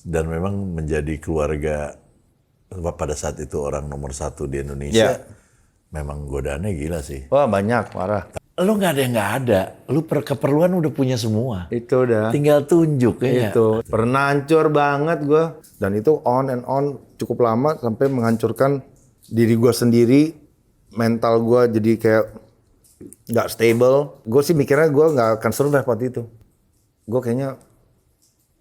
dan memang menjadi keluarga pada saat itu orang nomor 1 di Indonesia. Memang godaannya gila sih. Wah banyak, parah. Lu nggak ada yang nggak ada. Lu keperluan udah punya semua. Itu udah. Tinggal tunjuk ya. Itu. Pernah hancur banget gue. Dan itu on and on cukup lama sampai menghancurkan diri gue sendiri. Mental gue jadi kayak nggak stable. Gue sih mikirnya gue nggak akan survive waktu itu. Gue kayaknya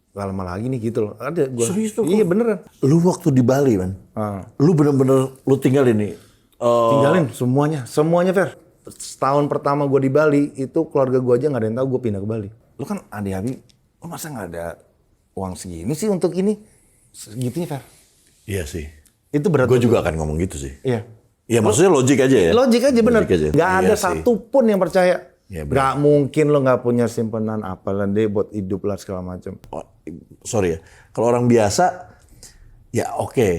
gak lama lagi nih gitu loh. Ada gue. Serius tuh? Iya beneran. Lu waktu di Bali, man. Lu bener-bener lu tinggal ini. Tinggalin semuanya Fer. Setahun pertama gue di Bali, itu keluarga gue aja gak ada yang tahu gue pindah ke Bali. Lu kan adik Habib, lu masa gak ada uang segini sih untuk ini? Segitunya Fer. Iya sih. Itu berat. Gue juga akan ngomong gitu sih. Iya. Iya maksudnya logik aja ya. Logik aja bener. Gak ada satupun yang percaya. Ya, gak mungkin lo gak punya simpenan apalah deh buat hidup lah segala macam. Oh, sorry ya. Kalau orang biasa, ya oke.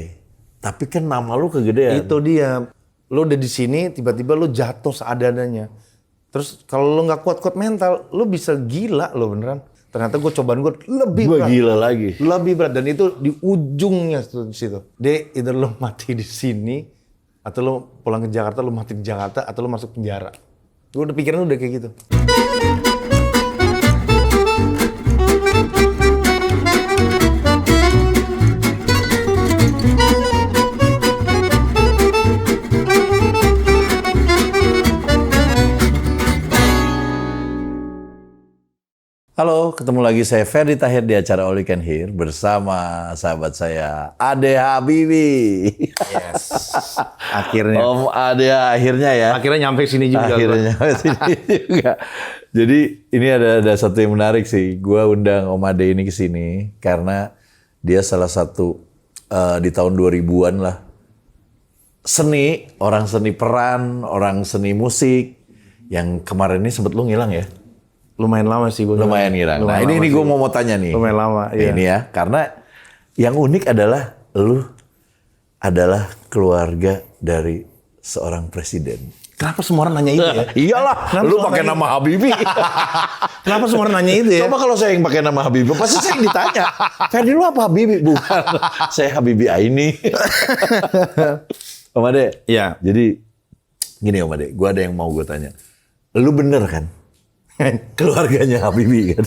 Tapi kan nama lu kegedean. Itu dia. Lo udah di sini, tiba-tiba lo jatuh seadanya. Terus kalau lo nggak kuat-kuat mental, lo bisa gila lo beneran. Ternyata cobaan gue lebih berat. Gila lagi. Lebih berat dan itu di ujungnya di situ. Either lo mati di sini, atau lo pulang ke Jakarta, lo mati di Jakarta, atau lo masuk penjara. Gue udah pikiran udah kayak gitu. Halo, ketemu lagi saya Ferdi Tahir di acara All You Can Hear bersama sahabat saya Ade Habibie. Yes. Akhirnya. Om Ade akhirnya ya. Akhirnya nyampe sini juga. Akhirnya nyampe sini juga. Jadi ini ada satu yang menarik sih. Gua undang Om Ade ini ke sini karena dia salah satu di tahun 2000-an lah. Orang seni peran, orang seni musik yang kemarin ini sempet lu ngilang ya. Lumayan lama sih gue. Lumayan ngilang. Nah ini gue mau tanya nih. Lumayan lama, iya. Ini ya, karena yang unik adalah lu adalah keluarga dari seorang presiden. Kenapa semua orang nanya itu ya? Iyalah, lu pakai nama Habibie. Kenapa semua orang nanya itu ya? Coba kalau saya yang pakai nama Habibie, pasti saya yang ditanya. Ferdi lu apa Habibie? Bukan, saya Habibie Aini. Om Ade, iya. Jadi gini Om Ade, gue ada yang mau gue tanya. Lu bener kan? Keluarganya Habibie kan?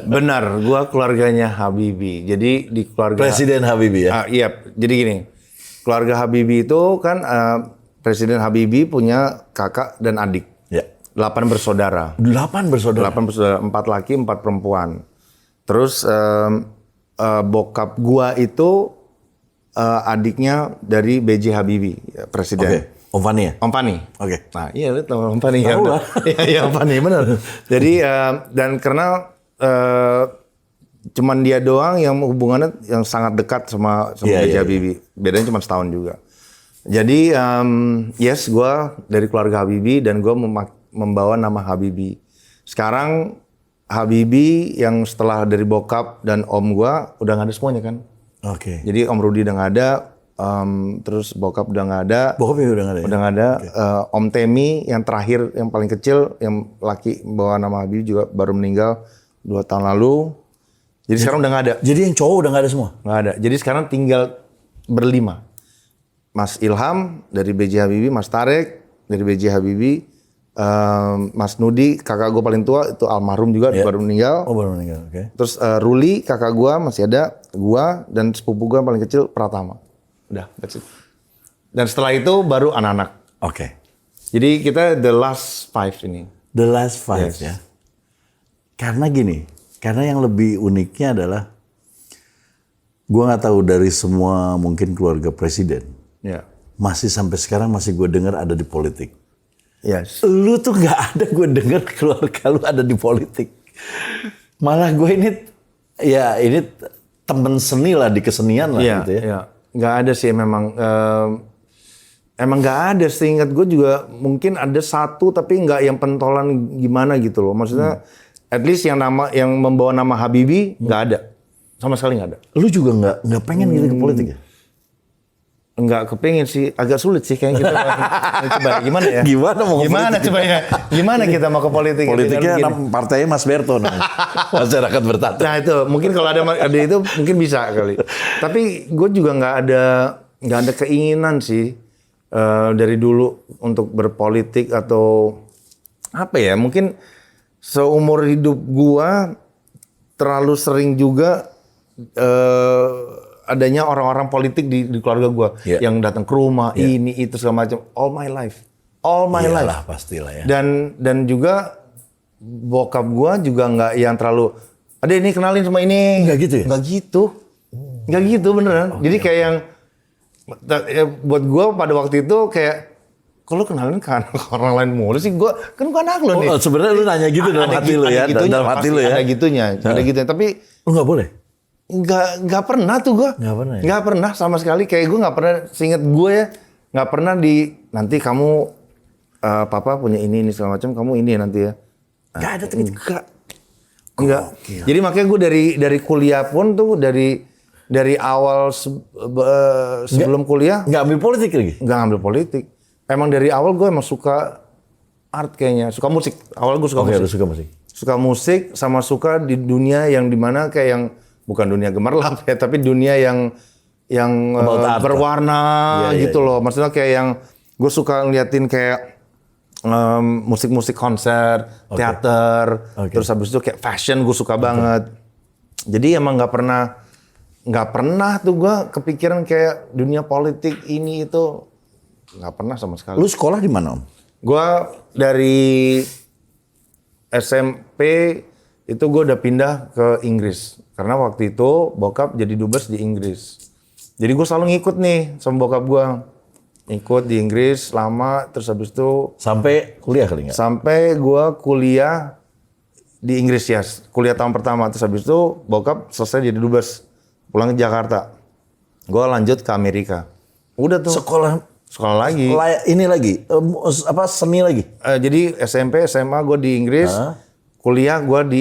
Benar, gua keluarganya Habibie. Jadi di keluarga Presiden Habibie ya? Iya, jadi gini. Keluarga Habibie itu kan Presiden Habibie punya kakak dan adik. Ya. 8 bersaudara. 8 bersaudara? 8 bersaudara, 4 laki, 4 perempuan. Terus bokap gua itu adiknya dari B.J. Habibie, presiden. Oke. Om Fani ya? Om Fani. Oke. Nah, iya lu tahu Om Fani ya. Tahu lah. Iya, Om Fani benar. Jadi dan karena cuman dia doang yang hubungannya yang sangat dekat sama B.J. Habibie. Bedanya cuma setahun juga. Jadi yes, gue dari keluarga Habibie dan gue membawa nama Habibie. Sekarang Habibie yang setelah dari bokap dan om gue udah nggak ada semuanya kan. Oke. Jadi Om Rudi udah nggak ada. Terus bokap udah nggak ada. Bokapnya udah nggak ada ya? Udah nggak ada. Okay. Om Temi yang terakhir, yang paling kecil, yang laki bawa nama Habibie juga baru meninggal 2 tahun lalu. Jadi sekarang udah nggak ada. Jadi yang cowok udah nggak ada semua? Nggak ada. Jadi sekarang tinggal berlima. Mas Ilham dari B.J. Habibie, Mas Tarek dari B.J. Habibie, Mas Nudi, kakak gue paling tua, itu almarhum juga, baru meninggal. Oh baru meninggal, oke. Terus Ruli, kakak gue masih ada, gue dan sepupu gue yang paling kecil, Pratama. Udah, that's it. Dan setelah itu baru anak-anak. Oke. Jadi kita the last 5 ini. The last 5 ya. Karena gini, karena yang lebih uniknya adalah gue nggak tahu dari semua mungkin keluarga presiden. Ya. Masih sampai sekarang masih gue dengar ada di politik. Yes. Lu tuh nggak ada gue dengar keluarga lu ada di politik. Malah gue ini temen seni lah di kesenian lah gitu ya. Iya. Nggak ada sih memang. Emang nggak ada. Seingat gue juga mungkin ada satu tapi nggak yang pentolan gimana gitu loh. Maksudnya at least yang membawa nama Habibie nggak ada. Sama sekali nggak ada. Lu juga nggak pengen gitu ke politik ya? Nggak kepingin sih, agak sulit sih kayaknya kita. Coba gimana ya? Gimana mau ke Gimana politik? coba ya? Gimana kita mau ke politik? Politiknya Dengan begini? partainya Mas Berto namanya. Masyarakat bertata. Nah itu mungkin kalau ada itu mungkin bisa kali. Tapi gue juga nggak ada keinginan sih dari dulu untuk berpolitik atau apa ya? Mungkin seumur hidup gue terlalu sering juga adanya orang-orang politik di keluarga gue yang datang ke rumah ini itu segala macam. All my life. Iyalah, pastilah ya. Dan juga bokap gua juga nggak yang terlalu ada ini kenalin sama ini. Nggak gitu ya? Nggak gitu beneran. Jadi kayak yang buat gua pada waktu itu kayak kalau kenalin kan orang lain mulu sih gua kan gua anak lo nih. Sebenarnya lu nanya gitu dalam hati lu ya, dalam hati lu ya. Ada gitunya. Tapi Lu nggak boleh. nggak pernah tuh gua. Nggak pernah ya? Nggak pernah sama sekali. Kayak gua nggak pernah seinget gue ya nggak pernah nanti kamu papa punya ini segala macam kamu ini nanti ya. Nggak ada tuh. Enggak. Jadi makanya gue dari kuliah pun tuh dari awal sebelum kuliah Nggak ambil politik lagi. nggak ngambil politik. Emang dari awal gue emang suka art kayaknya, suka musik. Awal gue suka Oke, musik. lu suka musik. Suka musik sama suka di dunia yang dimana kayak yang bukan dunia gemerlap ya, tapi dunia yang About art. berwarna Iya, gitu loh. Maksudnya kayak yang gue suka ngeliatin kayak musik-musik konser, teater, terus habis itu kayak fashion gue suka banget. Jadi emang nggak pernah tuh gue kepikiran kayak dunia politik ini itu nggak pernah sama sekali. Lu sekolah di mana, Om? Gue dari SMP itu gue udah pindah ke Inggris karena waktu itu bokap jadi dubes di Inggris. Jadi gue selalu ngikut nih sama bokap gue. Ikut di Inggris lama, terus habis itu Sampai kuliah kali nggak? sampai gue kuliah di Inggris ya, kuliah tahun pertama. Terus habis itu bokap selesai jadi dubes, pulang ke Jakarta. Gue lanjut ke Amerika. Udah tuh sekolah lagi. Ini lagi, seni lagi? Jadi SMP, SMA gue di Inggris, kuliah gue di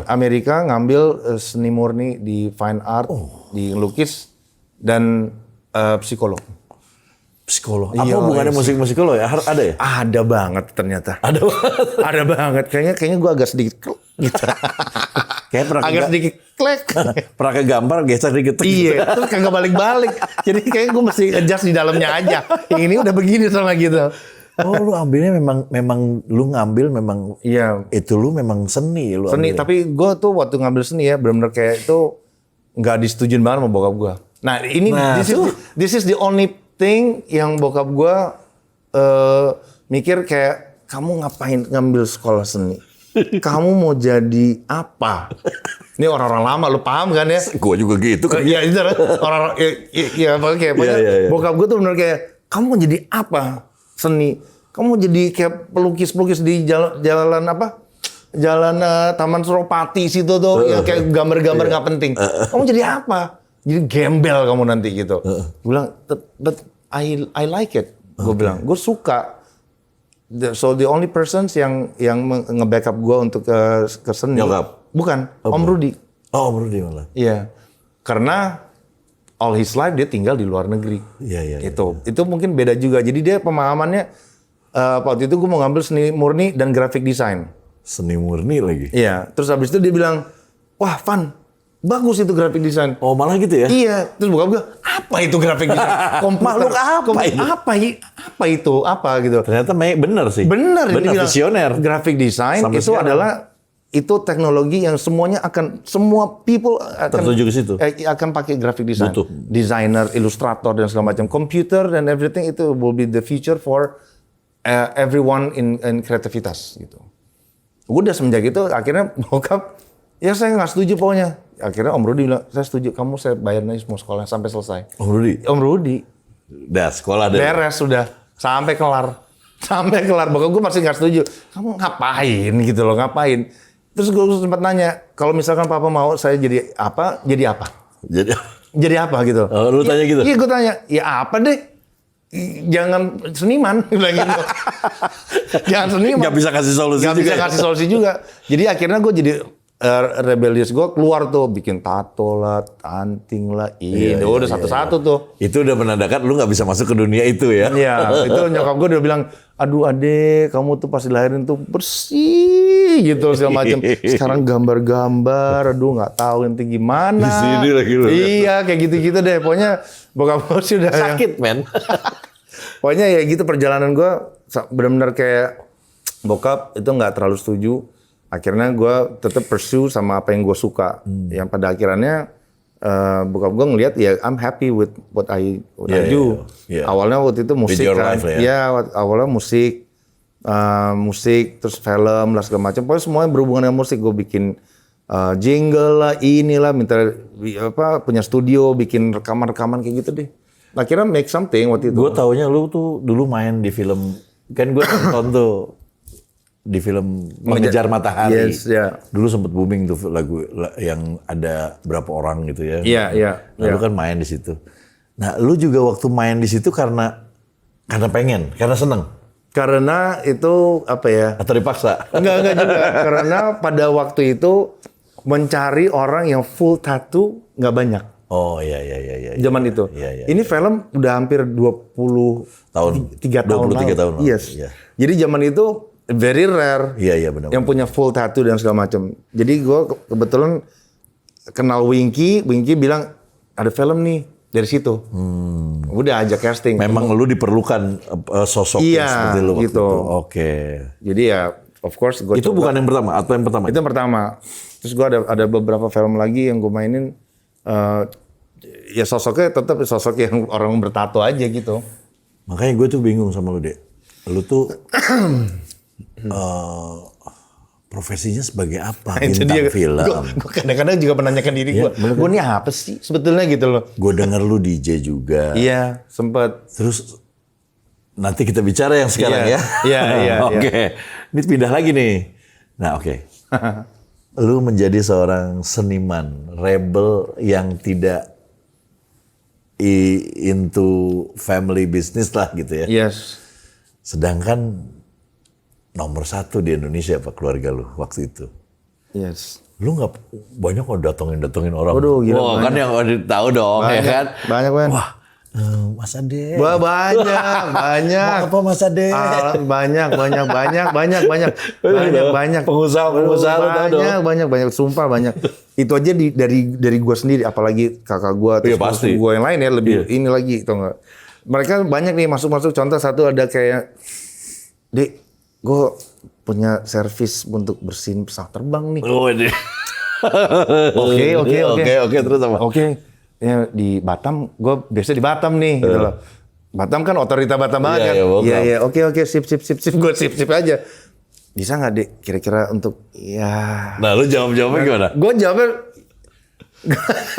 Amerika ngambil seni murni di fine art, di lukis dan psikolog. Psikolog. Apa hubungannya musik-musik lo ya? Ada ya? Ada banget ternyata. Ada banget. Kayaknya gue agak sedikit gitu. Kayak pernah agak sedikit klek. pernah ke gambar geser dikit. Iya, terus kagak balik-balik. Jadi kayaknya gue mesti adjust di dalamnya aja. Yang ini udah begini sama gitu. Oh, lu ambilnya memang lu ngambil memang Iya. itu lu memang seni lu. Seni, ambilnya. tapi gue tuh waktu ngambil seni ya benar-benar kayak itu nggak disetujuin banget sama bokap gue. Nah ini this is the only thing yang bokap gue mikir kayak kamu ngapain ngambil sekolah seni? Kamu mau jadi apa? Ini orang-orang lama, lu paham kan ya? Gua juga gitu kan. Iya, itu orang-orang, iya, kayak Iya. bokap gue tuh bener kayak, kamu mau jadi apa seni? Kamu mau jadi kayak pelukis-pelukis di jalan apa? Jalan Taman Suropati situ tuh, yang kayak gambar-gambar nggak penting. Kamu jadi apa? Jadi gembel kamu nanti gitu. Gue bilang, but I like it. Gue bilang, gue suka. So the only persons yang nge-backup gue untuk ke seni. Nyokap? Bukan, Om Rudi. Oh, Om Rudi malah. Iya, karena all his life dia tinggal di luar negeri. Iya. Itu mungkin beda juga. Jadi dia pemahamannya waktu itu gue mau ngambil seni murni dan graphic design. Seni murni lagi. Iya, terus habis itu dia bilang, wah Van, bagus itu graphic design. Oh, malah gitu ya? Iya, terus bokap gue, apa itu graphic design? Makhluk apa itu? Apa itu? Apa gitu? Ternyata bener sih. Bener dibilang, visioner. Graphic design Sampai itu sekarang. adalah itu teknologi yang semua people akan Tertuju ke situ. Akan pakai graphic design. Butuh. Designer, ilustrator dan segala macam. Computer dan everything itu will be the future for everyone in kreativitas gitu. Udah semenjak itu akhirnya bokap ya saya nggak setuju pokoknya. Akhirnya Om Rudi bilang, saya setuju, kamu saya bayar nih semua sekolah sampai selesai. Om Rudi? Om Rudi. Dah, sekolah deh. Beres sudah, sampai kelar. Sampai kelar, bokap gue masih nggak setuju. Kamu ngapain gitu loh, ngapain? Terus gue sempat nanya, kalau misalkan papa mau saya jadi apa? Jadi apa? Jadi apa gitu? Oh, lu tanya gitu? Iya, gue tanya, ya apa deh? Jangan seniman, bilang gitu. Jangan seniman. Nggak bisa kasih solusi Nggak juga bisa ya? kasih solusi juga. Jadi akhirnya gue jadi rebellious gue keluar tuh bikin tato lah, anting lah, udah satu-satu tuh. Itu udah menandakan lu nggak bisa masuk ke dunia itu ya? Iya, itu nyokap gue udah bilang, aduh adek, kamu tuh pas dilahirin tuh bersih gitu segala macam. Sekarang gambar-gambar, aduh nggak tahu nanti gimana. Di sini lagi lu. Iya, kayak gitu-gitu deh. Pokoknya bokap gue sih udah Sakit men. Pokoknya ya gitu perjalanan gue benar-benar kayak bokap itu nggak terlalu setuju. Akhirnya gue tetap pursue sama apa yang gue suka. Yang pada akhirnya bokap gue ngelihat ya I'm happy with what I do. Yeah. Awalnya waktu itu musik your kan. life lah ya. Ya awalnya musik, terus film lah segala macam. Pokoknya semuanya berhubungan dengan musik. Gue bikin jingle lah, inilah, minta punya studio, bikin rekaman-rekaman kayak gitu deh. Akhirnya make something waktu itu. Gue taunya lu tuh dulu main di film, kan gue nonton tuh di film Mengejar Matahari. Yes, ya. Dulu sempet booming tuh lagu yang ada berapa orang gitu ya. Iya. Nah, lu kan main di situ. Nah, lu juga waktu main di situ karena pengen, karena seneng. Karena itu apa ya? Atau dipaksa? Enggak juga. Karena pada waktu itu mencari orang yang full tattoo nggak banyak. Oh iya. Zaman itu. Iya. Ini film udah hampir 23 tahun 23 tahun lalu. Yes. Iya. Jadi zaman itu very rare. Iya benar. Yang punya full tattoo dan segala macam. Jadi gue kebetulan kenal Winky bilang ada film nih dari situ. Udah ajak casting. Memang lu diperlukan sosok yang seperti lu waktu gitu. itu. Oke. Jadi ya of course gue Itu bukan yang pertama atau yang pertama? Itu yang pertama. Terus gue ada beberapa film lagi yang gue mainin. Ya sosoknya tetap sosok yang orang bertato aja gitu. Makanya gue tuh bingung sama lu, Dek. Lu tuh profesinya sebagai apa? Bintang film. Gue kadang-kadang juga menanyakan diri gue. Gue ini apa sih sebetulnya gitu loh. Gue denger lu DJ juga. Iya, sempet. Terus nanti kita bicara yang sekarang ya. Iya. Oke. Ini pindah lagi nih. Nah, oke. Lu menjadi seorang seniman, rebel yang tidak into family business lah gitu ya. Yes. Sedangkan nomor 1 di Indonesia apa keluarga lu waktu itu? Yes. Lu nggak banyak kok datengin orang. Waduh, gila, wah, kan yang tahu dong ya kan. Banyak kan. Wah, Mas Ade. Wah, banyak. Mau apa Mas Ade? Banyak. Pengusaha lu tahu dong. Banyak. Sumpah banyak. Itu aja dari gue sendiri, apalagi kakak gue, terus pasti. gue yang lain ya lebih ini lagi, tau nggak? Mereka banyak nih masuk. Contoh satu ada kayak, Dek, gue punya servis untuk bersihin pesawat terbang nih. Oh, ini. Oke, terus apa? Oke, ya di Batam, gue biasa di Batam nih, gitu loh. Batam kan otorita Batam banget kan. Iya, oke, sip, gue sip aja. Bisa nggak Dek, kira-kira untuk, ya. Nah, lu jawabnya gimana? Gue jawabnya,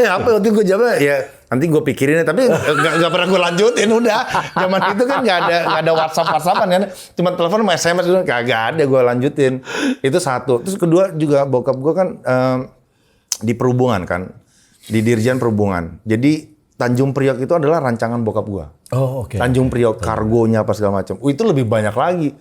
apa waktu gue jawabnya, ya nanti gue pikirin, tapi nggak pernah gue lanjutin, udah. Zaman itu kan nggak ada WhatsApp-WhatsAppan kan, cuma telepon sama SMS, kagak ada gue lanjutin. Itu satu. Terus kedua juga bokap gue kan di perhubungan kan, di Dirjen Perhubungan. Jadi Tanjung Priok itu adalah rancangan bokap gue. Oh, oke. Tanjung Priok, kargonya apa segala macam. Itu lebih banyak lagi.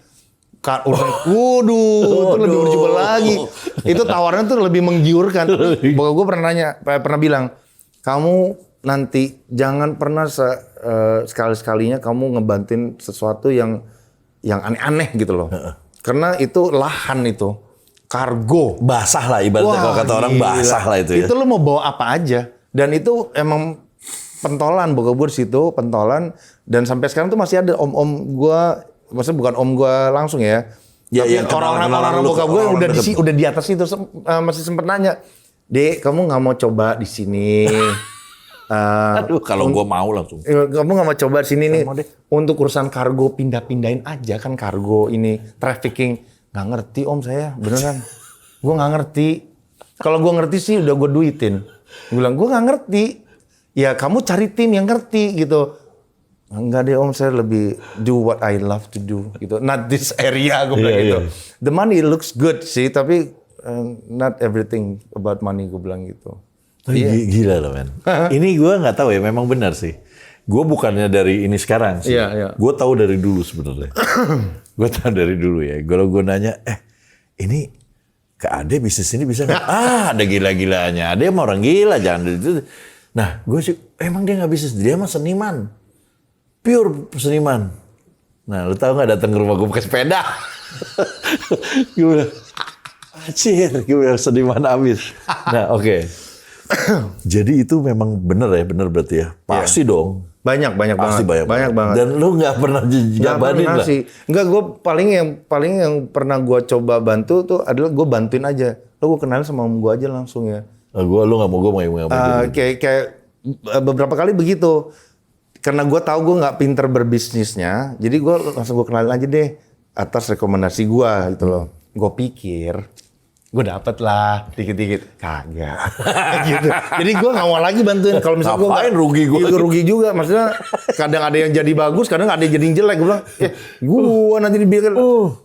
Waduh, itu lebih berjubel lagi. Itu tawarannya tuh lebih menggiurkan. Bokap gue pernah bilang, kamu nanti jangan pernah sekali-sekalinya kamu ngebantin sesuatu yang aneh-aneh gitu loh. Karena itu lahan itu, kargo. Basah lah ibaratnya, kalau kata orang basah lah itu ya. Itu lo mau bawa apa aja. Dan itu emang pentolan, bokap gue di situ, pentolan. Dan sampai sekarang tuh masih ada om-om gue, maksudnya bukan om gue langsung ya. Ya, orang-orang bokap gue udah di atas itu masih sempet nanya, Dek, kamu nggak mau coba di sini? Aduh, kalau gue mau langsung. Kamu nggak mau coba di sini nih untuk urusan kargo, pindahin aja kan kargo ini trafficking. Nggak ngerti om saya, beneran. Gue nggak ngerti. Kalau gue ngerti sih udah gue duitin. Gue bilang gue nggak ngerti. Ya kamu cari tim yang ngerti gitu. Enggak deh om, saya lebih do what I love to do gitu. Not this area, gue bilang gitu. The money looks good sih, tapi not everything about money, gue bilang gitu. Gila loh men. Ini gue nggak tahu ya, memang benar sih. Gue bukannya dari ini sekarang sih. Gue tahu dari dulu sebenarnya. Gue tahu dari dulu ya. Kalau gue nanya, ini ke Ade bisnis ini bisa nggak? Ada gila-gilanya. Ade emang orang gila, jangan itu. Nah, gue sih emang dia nggak bisnis, dia mah seniman, pure seniman. Nah, lu tahu nggak datang ke rumah gue pakai sepeda? Gue bilang, acir, gue bilang seniman abis. Nah, oke. Jadi itu memang bener ya, bener berarti ya. Pasti dong. Banyak Pasti banget. Banyak banget. Dan lu nggak pernah jabanin lah. Sih. Enggak, gue paling yang pernah gue coba bantu tuh adalah gue bantuin aja. Lo gue kenalin sama om gue aja langsung ya. Lu nggak mau, gue mau gitu. Kayak beberapa kali begitu. Karena gue tahu gue nggak pinter berbisnisnya, jadi gue langsung gue kenalin aja deh atas rekomendasi gue gitu loh. Gue pikir gue dapet lah dikit-dikit, kagak gitu. Jadi gue nggak mau lagi bantuin. Kalau misalnya gue Ngapain rugi gue? Rugi juga. Maksudnya kadang ada yang jadi bagus, kadang ada yang jadi jelek. Gue bilang, gue nanti dibikin.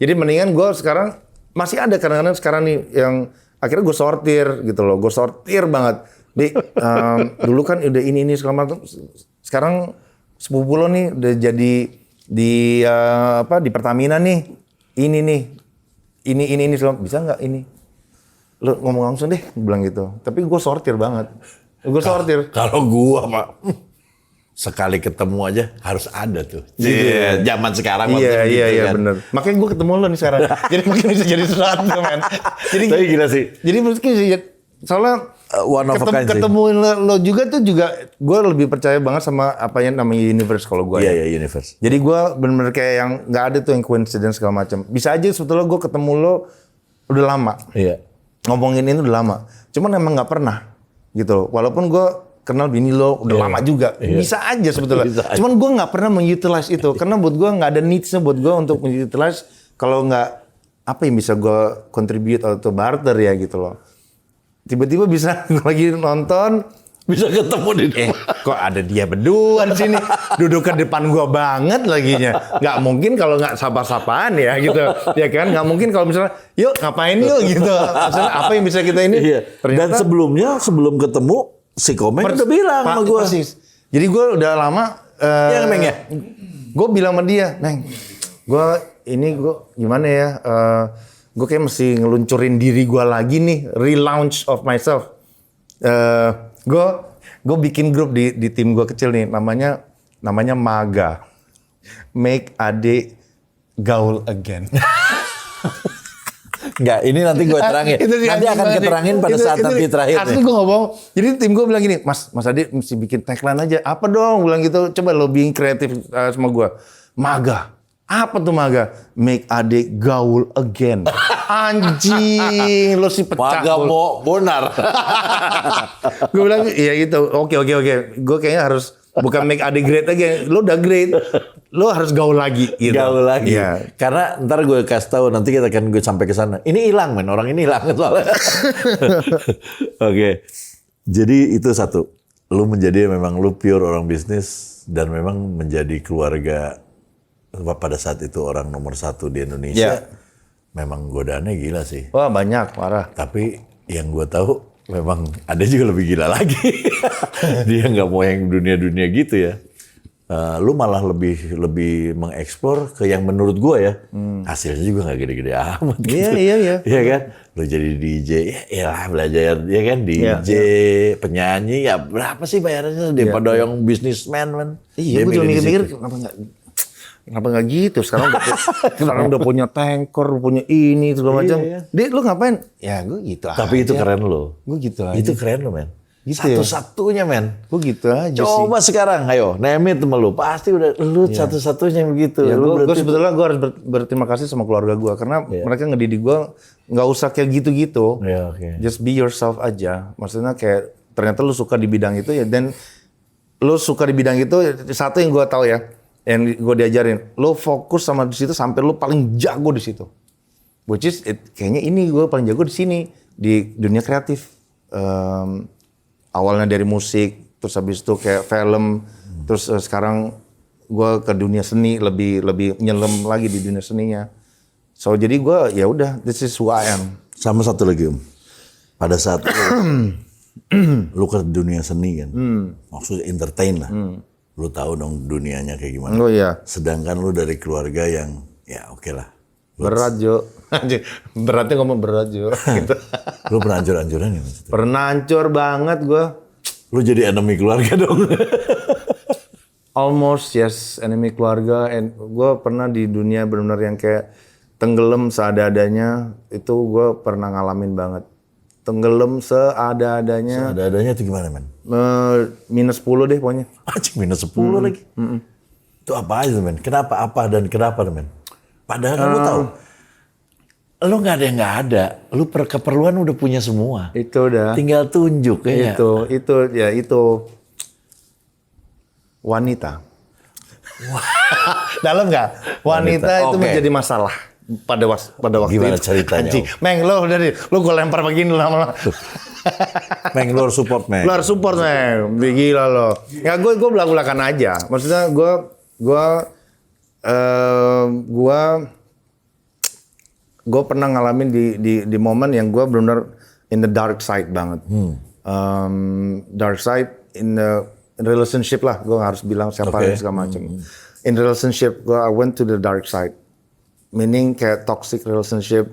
Jadi mendingan gue sekarang masih ada kadang-kadang sekarang nih yang akhirnya gue sortir gitu loh. Gue sortir banget. Dulu kan udah ini segala macam. Sekarang sepupu lo nih udah jadi di di Pertamina nih. Ini nih. Ini bisa nggak ini? Lo ngomong langsung deh, bilang gitu. Tapi gue sortir banget. Gue sortir. Kalau gua Pak, sekali ketemu aja harus ada tuh. Iya, zaman sekarang Iya, bener. Makanya gue ketemu lo nih sekarang. Jadi mungkin bisa jadi sesuatu, men. Jadi tapi gila sih. Jadi mungkin sih soalnya One of a kind sih. ketemu lo juga tuh juga gue lebih percaya banget sama apa yang namanya universe kalau gue. Iya, universe. Jadi gue bener-bener kayak yang nggak ada tuh yang coincidence segala macam. Bisa aja sebetulnya gue ketemu lo udah lama. Iya. Ngomongin ini udah lama. Cuman emang nggak pernah gitu. Walaupun gue kenal bini lo udah lama juga. Iya. Bisa aja sebetulnya. Bisa aja. Cuman gue nggak pernah mengutilize itu. Karena buat gue nggak ada needs-nya buat gue untuk mengutilize kalau nggak apa yang bisa gue contribute atau barter ya gitu loh. Tiba-tiba bisa lagi nonton, Bisa ketemu di depan. kok ada dia berdua di sini, duduk ke depan gua banget laginya. Nggak mungkin kalau nggak sapa-sapaan ya gitu, ya kan? Nggak mungkin kalau misalnya, yuk ngapain yuk gitu. Maksudnya apa yang bisa kita ini? Iya. Dan sebelum ketemu, si Komeng udah bilang sama gua. Persis. Jadi gua udah lama. Iya, Meng ya? Gue bilang sama dia, Meng, gua gimana ya? Gue kayak mesti ngeluncurin diri gue lagi nih, relaunch of myself. Gue bikin grup di tim gue kecil nih, namanya MAGA, Make Ade Gaul Again. Enggak, ini nanti gue terangin. Nanti akan keterangin pada saat nanti terakhir. Asli gue ngomong, jadi tim gue bilang gini, Mas Ade mesti bikin tagline aja. Apa dong? Bilang gitu, coba lobbying kreatif sama gue. MAGA. Apa tuh MAGA? Make Ade Gaul Again. Anjing, lo sih pecah. Maga mau bonar. Gue bilang, iya gitu. Oke. Gue kayaknya harus bukan make Ade great again. Lo udah great. Lo harus gaul lagi. Gitu. Gaul lagi. Iya. Karena ntar gue kasih tahu, nanti kita akan gue sampai ke sana. Ini hilang, men. Orang ini hilang soalnya. Oke. Jadi itu satu. Lu memang lu pure orang bisnis dan memang menjadi keluarga pada saat itu orang nomor 1 di Indonesia. Iya. Memang godaannya gila sih. Wah banyak, parah. Tapi yang gue tahu memang ada juga lebih gila lagi. Dia nggak mau yang dunia-dunia gitu ya. Lu malah lebih mengeksplor ke yang menurut gue ya hasilnya juga nggak gede-gede amat. Gitu. Iya. Iya kan? Lu jadi DJ, ya belajar ya kan DJ, penyanyi ya berapa sih bayarannya daripada yang bisnismen kan? Iya, gue juga mikir-mikir kenapa nggak gitu? Sekarang udah punya tanker, punya ini segala macam. Iya. Dia lu ngapain? Ya gue gitu aja. Tapi itu keren lo. Gue gitu aja. Itu keren lo, men. Gitu Satu-satunya, men. Gue gitu aja Coba sekarang, ayo, name it sama lu. Pasti udah lu satu-satunya begitu. Ya, Lu gue sebetulnya gue harus berterima kasih sama keluarga gue karena mereka ngedidik gue nggak usah kayak gitu-gitu. Iya, oke. Just be yourself aja. Maksudnya kayak ternyata lu suka di bidang itu ya, dan lu suka di bidang itu satu yang gue tahu ya, yang gue diajarin, lu fokus sama di situ sampai lu paling jago di situ. Which is kayaknya ini gue paling jago di sini di dunia kreatif. Awalnya dari musik, terus habis itu kayak film, terus sekarang gue ke dunia seni, lebih nyelam lagi di dunia seninya. So jadi gue ya udah, this is who I am. Sama satu lagi, Om. Pada saat lu ke dunia seni kan, maksudnya entertain lah. Lu tahu dong dunianya kayak gimana. Oh iya. Sedangkan lu dari keluarga yang ya oke lah, Berat Jo. Anjing, beratnya ngomong berat Jo. Gitu. Lu pernah hancur-hancuran ya? Maksudnya? Pernah hancur banget gue. Lu jadi enemy keluarga dong. Almost yes, enemy keluarga. And gue pernah di dunia benar-benar yang kayak tenggelam seada-adanya. Itu gue pernah ngalamin banget. Tenggelam seada-adanya. Seada-adanya itu gimana, men? Minus 10 deh pokoknya. Anjing, minus 10 lagi. Itu apa aja, men? Kenapa, apa, dan kenapa, men? Padahal kan lu tahu, lu nggak ada yang nggak ada. Lu per keperluan udah punya semua. Itu udah. Tinggal tunjuk ya. Itu wanita. Dalam nggak? Wanita itu Oke. menjadi masalah pada waktu Gimana itu. ceritanya, Anjing. Meng, lo gue lempar begini lama-lama. Meng, lu harus support, Meng. Lo harus support, Meng. Gila lo. Ya gue belak-belakan aja. Maksudnya gue pernah ngalamin di momen yang gue benar-benar in the dark side banget. Dark side in the relationship lah. Gue harus bilang siapa Okay. segala macam. In relationship, I went to the dark side. Meaning kayak toxic relationship,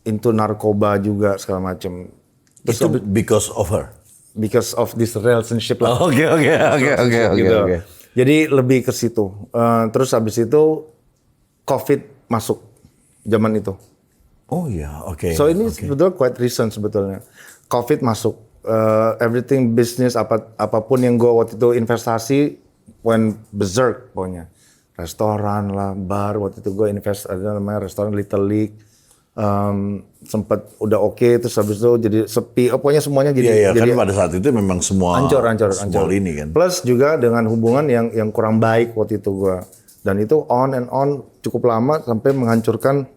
into narkoba juga segala macam. Itu because of her. Because of this relationship lah. Oke. Gitu. Jadi lebih ke situ. Terus habis itu COVID masuk zaman itu. Oh iya, oke. So ini sebetulnya quite recent sebetulnya. COVID masuk. Everything business apapun yang gue waktu itu investasi went berserk pokoknya. Restoran lah, bar, waktu itu gue invest ada namanya restoran Little League. Sempet udah oke, terus habis itu jadi sepi. Pokoknya semuanya Iya, jadi kan pada saat itu memang semua hancur. ini kan. Plus juga dengan hubungan yang kurang baik waktu itu gue. Dan itu on and on cukup lama sampai menghancurkan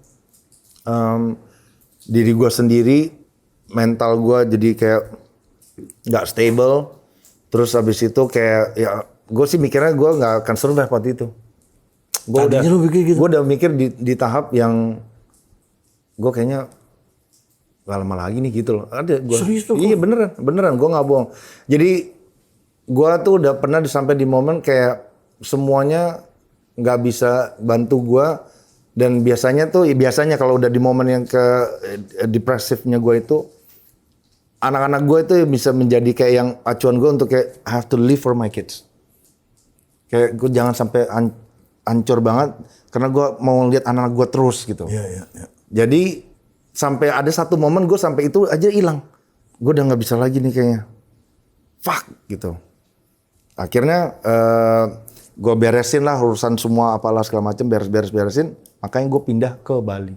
diri gue sendiri, mental gue jadi kayak nggak stable. Terus habis itu kayak ya gue sih mikirnya gue nggak akan survive waktu itu. Tadinya lu pikir gitu? Gue udah mikir di tahap yang gue kayaknya gak lama lagi nih gitu loh. Ada gue. Serius tuh? Iya beneran gue nggak bohong. Jadi gue tuh udah pernah sampai di momen kayak semuanya nggak bisa bantu gue. Dan biasanya kalau udah di momen yang ke depresifnya gue itu, anak-anak gue itu bisa menjadi kayak yang acuan gue untuk kayak I have to live for my kids. Kayak gue jangan sampai hancur banget karena gue mau lihat anak-anak gue terus gitu. Iya. Jadi sampai ada satu momen gue sampai itu aja hilang. Gue udah nggak bisa lagi nih kayaknya. Fuck gitu. Akhirnya gue beresin lah urusan semua apalah segala macam, beresin. Makanya gue pindah ke Bali.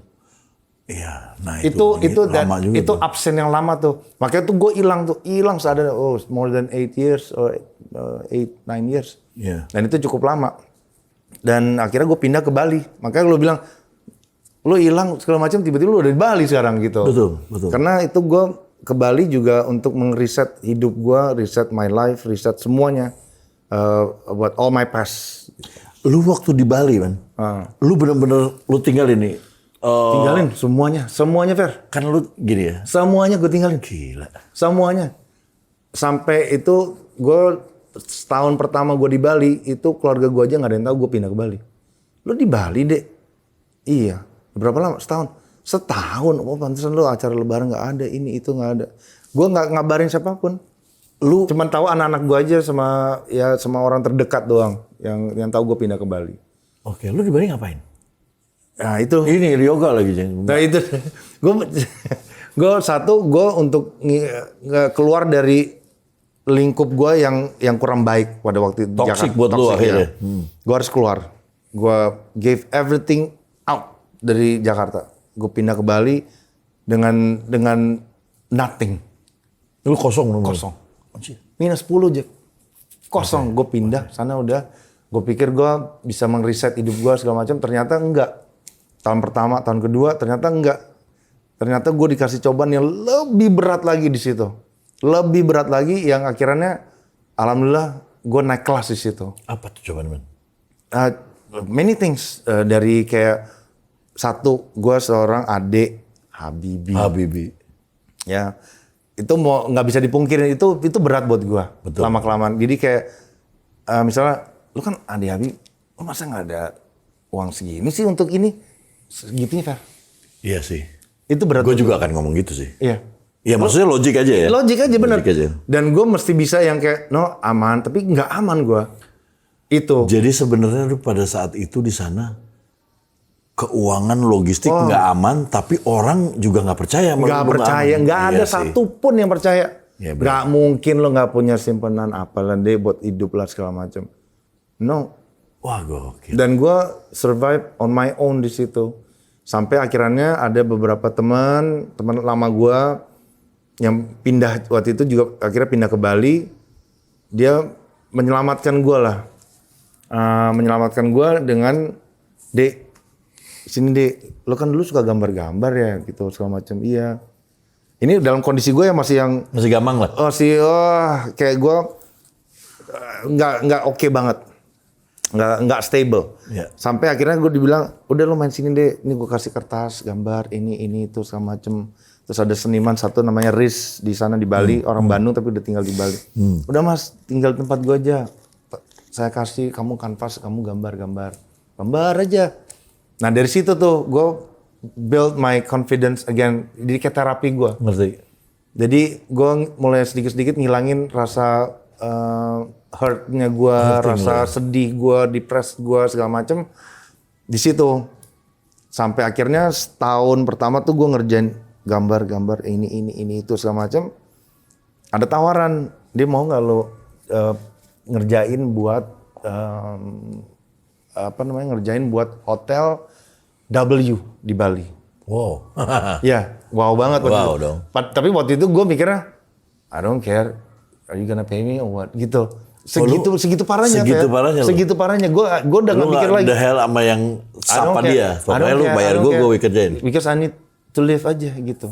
Iya, nah Itu lama juga itu tuh. absen yang lama tuh. Makanya tuh gue hilang sadar more than 8 years or 8-9 years. Iya. Dan itu cukup lama. Dan akhirnya gue pindah ke Bali. Makanya lo bilang lo hilang segala macam tiba-tiba lo udah di Bali sekarang gitu. Betul. Karena itu gue ke Bali juga untuk mengreset hidup gue, reset my life, reset semuanya about all my past. Lu waktu di Bali, man. Lu bener-bener lu tinggal ini. Tinggalin semuanya Fer. Kan lu gini ya. Semuanya gue tinggalin. Gila. Semuanya. Sampai itu gue setahun pertama gue di Bali, itu keluarga gue aja gak ada yang tahu gue pindah ke Bali. Lu di Bali, Dek? Iya. Berapa lama? Setahun. Oh pantesan lu acara lebaran gak ada, ini itu gak ada. Gue gak ngabarin siapapun. Lu cuman tahu anak-anak gue aja sama orang terdekat doang yang tahu gue pindah ke Bali. Oke, lu di Bali ngapain? Nah itu. Ini yoga lagi, Jeng. Nah itu. Gue untuk keluar dari lingkup gue yang kurang baik pada waktu itu. Toxic buat lu akhirnya. Gue harus keluar. Gue gave everything out dari Jakarta. Gue pindah ke Bali dengan nothing. Lu kosong. Minus 10 Jack. Kosong. Gue pindah sana udah. Gue pikir gue bisa mengreset hidup gue segala macam. Ternyata enggak. Tahun pertama, tahun kedua ternyata enggak. Ternyata gue dikasih cobaan yang lebih berat lagi di situ. Lebih berat lagi yang akhirnya alhamdulillah gue naik kelas di situ. Apa tuh cobaan, man? Many things. Dari kayak satu, gue seorang adik Habibie. Ya, itu mau nggak bisa dipungkirin itu berat buat gue. Lama kelamaan. Jadi kayak misalnya lu kan adik Habibie, lu masa nggak ada uang segini sih untuk ini? segitunya Fer. Iya sih. Itu berat. Gue juga akan ngomong gitu sih. Iya. Ya maksudnya logik aja ya. Logik aja bener. Logik aja. Dan gue mesti bisa yang kayak, no aman, tapi nggak aman gue. Itu. Jadi sebenarnya lu pada saat itu di sana keuangan logistik nggak aman, tapi orang juga nggak percaya. Nggak percaya, nggak ada satupun yang percaya. Iya, Nggak mungkin lo nggak punya simpanan apalah deh buat hidup lah segala macam. No. Wah gokil. Dan gue survive on my own di situ. Sampai akhirnya ada beberapa teman lama gue yang pindah waktu itu juga akhirnya pindah ke Bali. Dia menyelamatkan gue lah. Menyelamatkan gue dengan, Dek, sini Dek, lo kan dulu suka gambar-gambar ya gitu segala macam. Iya. Ini dalam kondisi gue yang masih gampang lah. Kayak gue nggak oke banget. Nggak stable. Yeah. Sampai akhirnya gue dibilang, udah lo main sini deh, ini gue kasih kertas, gambar, ini itu segala macem. Terus ada seniman satu namanya Riz di sana di Bali, orang Bandung tapi udah tinggal di Bali. Udah Mas, tinggal tempat gue aja. Saya kasih kamu kanvas, kamu gambar aja. Nah dari situ tuh gue build my confidence again, jadi kayak terapi gue. Ngerti. Jadi gue mulai sedikit-sedikit ngilangin rasa hurtnya gue, rasa sedih gue, depressed gue segala macem di situ. Sampai akhirnya setahun pertama tuh gue ngerjain gambar ini itu segala macem. Ada tawaran, dia mau nggak lo ngerjain buat ngerjain buat hotel W di Bali. Wow. Ya, wow banget. Wow dong. Tapi waktu itu gue mikirnya, I don't care, are you gonna pay me or what? Gitu. Segitu parahnya. Segitu parahnya. Gue udah nggak mikir lagi. The hell sama yang sapa dia. Pokoknya lu bayar gue kerjain. Because I need to live aja gitu.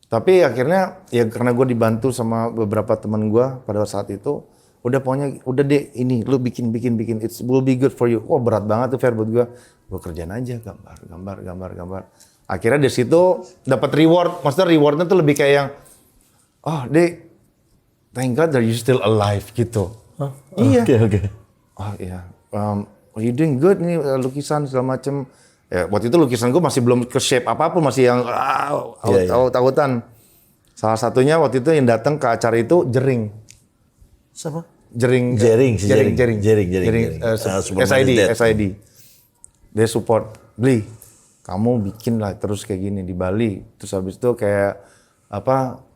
Tapi akhirnya ya karena gue dibantu sama beberapa teman gue pada saat itu, udah deh ini lu bikin, it will be good for you. Wah berat banget tuh Fer buat gue. Gue kerjain aja gambar. Akhirnya dari situ dapat reward. Maksudnya rewardnya tuh lebih kayak yang, oh Dek, thank God that you still alive gitu. Iya. Oke. Oh iya. You doing good nih lukisan segala macem. Ya, waktu itu lukisan gue masih belum ke shape apapun, masih yang takutan. Salah satunya waktu itu yang datang ke acara itu Jering. Siapa? Jering. SID. Dia support, Bli, kamu bikin lah terus kayak gini di Bali. Terus habis itu kayak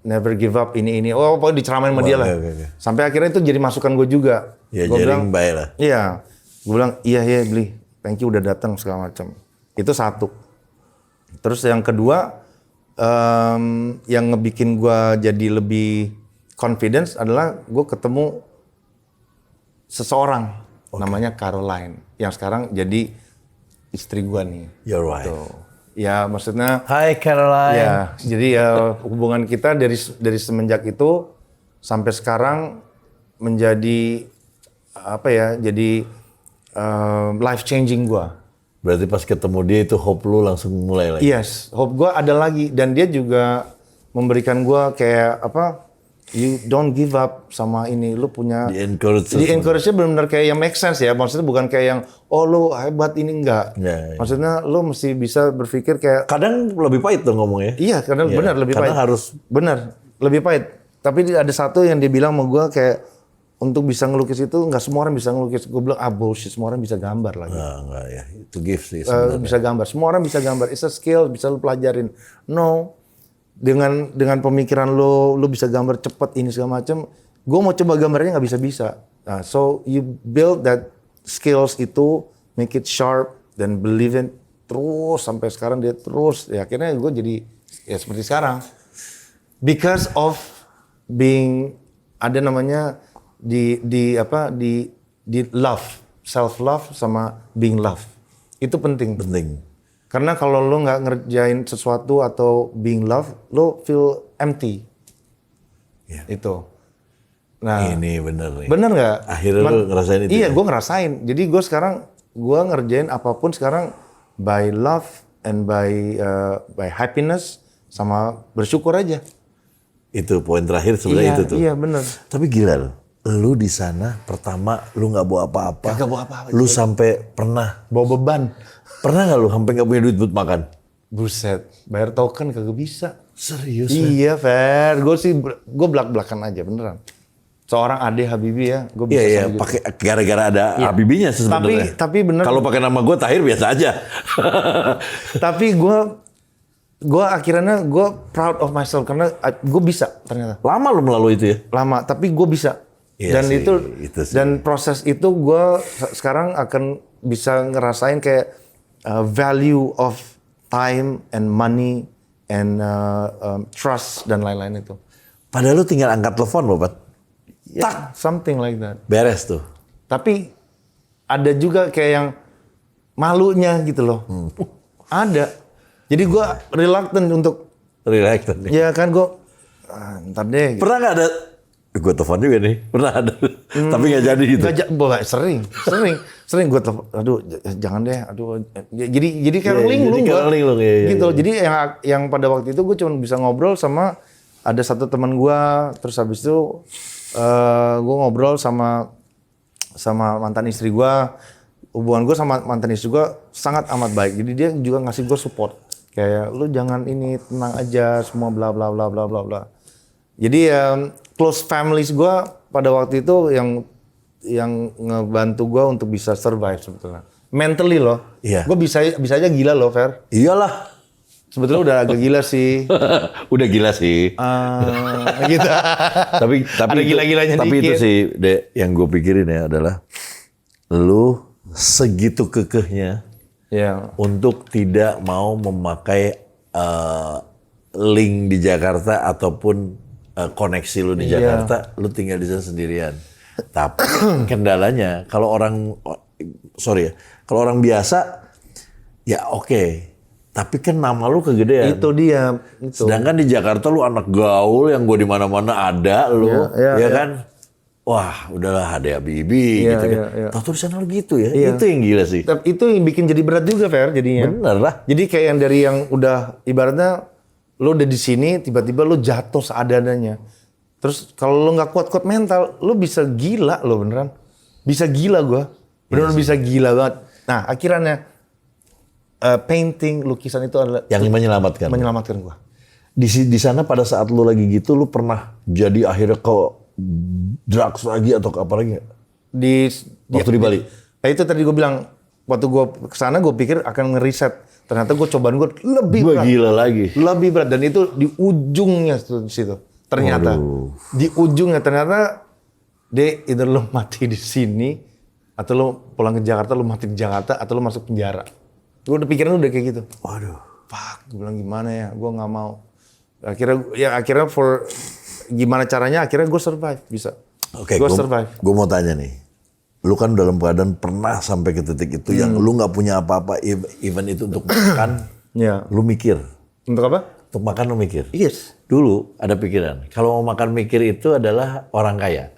never give up ini. Oh, pokoknya diceramain sama dia lah. Okay. Sampai akhirnya itu jadi masukan gue juga. Ya, gue Jering baik lah. Iya, gue bilang iya Bli, thank you udah datang segala macam. Itu satu. Terus yang kedua, yang ngebikin gue jadi lebih confidence adalah gue ketemu seseorang namanya Caroline yang sekarang jadi istri gue nih. Your wife. Tuh. Ya maksudnya. Hai Caroline. Ya jadi hubungan kita dari semenjak itu sampai sekarang menjadi jadi life changing gue. Berarti pas ketemu dia itu hope lu langsung mulai lagi. Yes, hope gue ada lagi dan dia juga memberikan gue kayak you don't give up sama ini, lu punya Di encourage-nya benar-benar kayak yang make sense ya, maksudnya bukan kayak yang lu hebat ini enggak. Ya. Maksudnya lu mesti bisa berpikir kayak kadang lebih pahit tuh ngomongnya. Iya, kadang benar lebih pahit. Karena harus benar lebih pahit. Tapi ada satu yang dia bilang sama gue kayak untuk bisa ngelukis itu nggak semua orang bisa ngelukis. Gue bilang bullshit, semua orang bisa gambar lagi. Enggak ya, itu gift sih bisa gambar, semua orang bisa gambar. It's a skill, bisa lu pelajarin. No. Dengan pemikiran lu bisa gambar cepet ini segala macam. Gue mau coba gambarnya nggak bisa. Nah, so you build that skills itu, make it sharp dan believe in terus sampai sekarang dia terus. Ya akhirnya gue jadi ya seperti sekarang. Because of being ada namanya di love, self love sama being love. Itu penting. Karena kalau lo nggak ngerjain sesuatu atau being love, lo feel empty. Ya. Itu. Nah, ini bener nih. Bener nggak? Akhirnya lo ngerasain itu. Iya, gue ngerasain. Jadi gue sekarang ngerjain apapun sekarang by love and by happiness sama bersyukur aja. Itu poin terakhir sebenarnya itu tuh. Iya bener. Tapi gila loh. lu di sana pertama lu nggak bawa apa-apa. Kagak bawa apa-apa. Lu sampai pernah Bawa beban. pernah nggak lu sampai nggak punya duit buat makan? Buset, bayar token kagak bisa. Serius? Iya, Fer. Gue belak-belakan aja beneran. Seorang Ade Habibie ya, gue bisa. Iya, pakai gara-gara ada Habibinya sih sebenarnya. Tapi bener. Kalau pakai nama gue Tahir biasa aja. Tapi gue akhirnya gue proud of myself karena gue bisa ternyata. Lama lu melalui itu ya? Lama, tapi gue bisa. Iya Dan sih, itu sih. dan proses itu gue sekarang akan bisa ngerasain kayak value of time and money and trust dan lain-lain itu. Padahal lu tinggal angkat telepon loh, Pat. Tak, something like that. Beres tuh. Tapi ada juga kayak yang malunya gitu loh. Ada. Jadi gue reluctant untuk, Relax tadi. ya kan gue, ntar deh. Pernah nggak ada? Gue telepon juga nih. Pernah ada. Tapi nggak jadi gitu. Sering gue telepon. Aduh, jangan deh. Aduh, jadi kayak Iya, linglung jadi kayak gue. linglung, iya, Gitu. iya. Jadi yang pada waktu itu gue cuma bisa ngobrol sama ada satu teman gue. Terus habis itu gue ngobrol sama mantan istri gue. Hubungan gue sama mantan istri gue sangat amat baik. Jadi dia juga ngasih gue support. Kayak lu jangan ini, tenang aja, semua bla bla bla bla bla bla. Jadi close families gue pada waktu itu yang ngebantu gue untuk bisa survive sebetulnya. Mentally loh. Iya. Gue bisa aja gila loh, Fer. Iyalah. Sebetulnya udah agak gila sih. Udah gila sih. Gitu. tapi Ada itu, gila-gilanya tapi dikit. itu sih yang gue pikirin ya adalah lu segitu kekehnya Ya. untuk tidak mau memakai link di Jakarta ataupun koneksi lu di Jakarta, lu tinggal di sana sendirian. Tapi kendalanya kalau kalau orang biasa ya oke. Tapi kan nama lu kegedean. Itu dia. Itu. Sedangkan di Jakarta lu anak gaul yang gue di mana-mana ada lu, ya kan? Wah, udahlah ada Habibie gitu kan. Tahu di sana lu gitu ya. Itu yang gila sih. Tapi itu yang bikin jadi berat juga, Fer, jadinya. Bener lah. Jadi kayak yang dari yang udah ibaratnya lu udah di sini tiba-tiba lu jatuh seadanya. Terus kalau lu nggak kuat-kuat mental, lu bisa gila lo beneran. Bisa gila gua. Beneran bisa gila banget. Nah, akhirnya painting, lukisan itu adalah Yang menyelamatkan gua. Di sana pada saat lu lagi gitu, lu pernah jadi akhirnya ke drugs lagi atau ke apa lagi nggak? Waktu di Bali? Nah, itu tadi gue bilang, waktu gue kesana gue pikir akan ngeriset. Ternyata cobaan gue lebih berat. Gila lagi. Lebih berat. Dan itu di ujungnya di situ. Ternyata. Di ujungnya ternyata, either lo mati di sini, atau lo pulang ke Jakarta, lo mati di Jakarta, atau lo masuk penjara. Gue udah pikiran udah kayak gitu. Waduh. Fuck, gue bilang gimana ya, gue nggak mau. Akhirnya gimana caranya akhirnya gue survive, bisa. Oke, gue survive. Gue mau tanya nih. Lu kan dalam keadaan pernah sampai ke titik itu yang lu nggak punya apa-apa, even itu untuk makan, lu mikir. Untuk apa? Untuk makan lu mikir. Yes. Dulu ada pikiran, kalau mau makan mikir itu adalah orang kaya.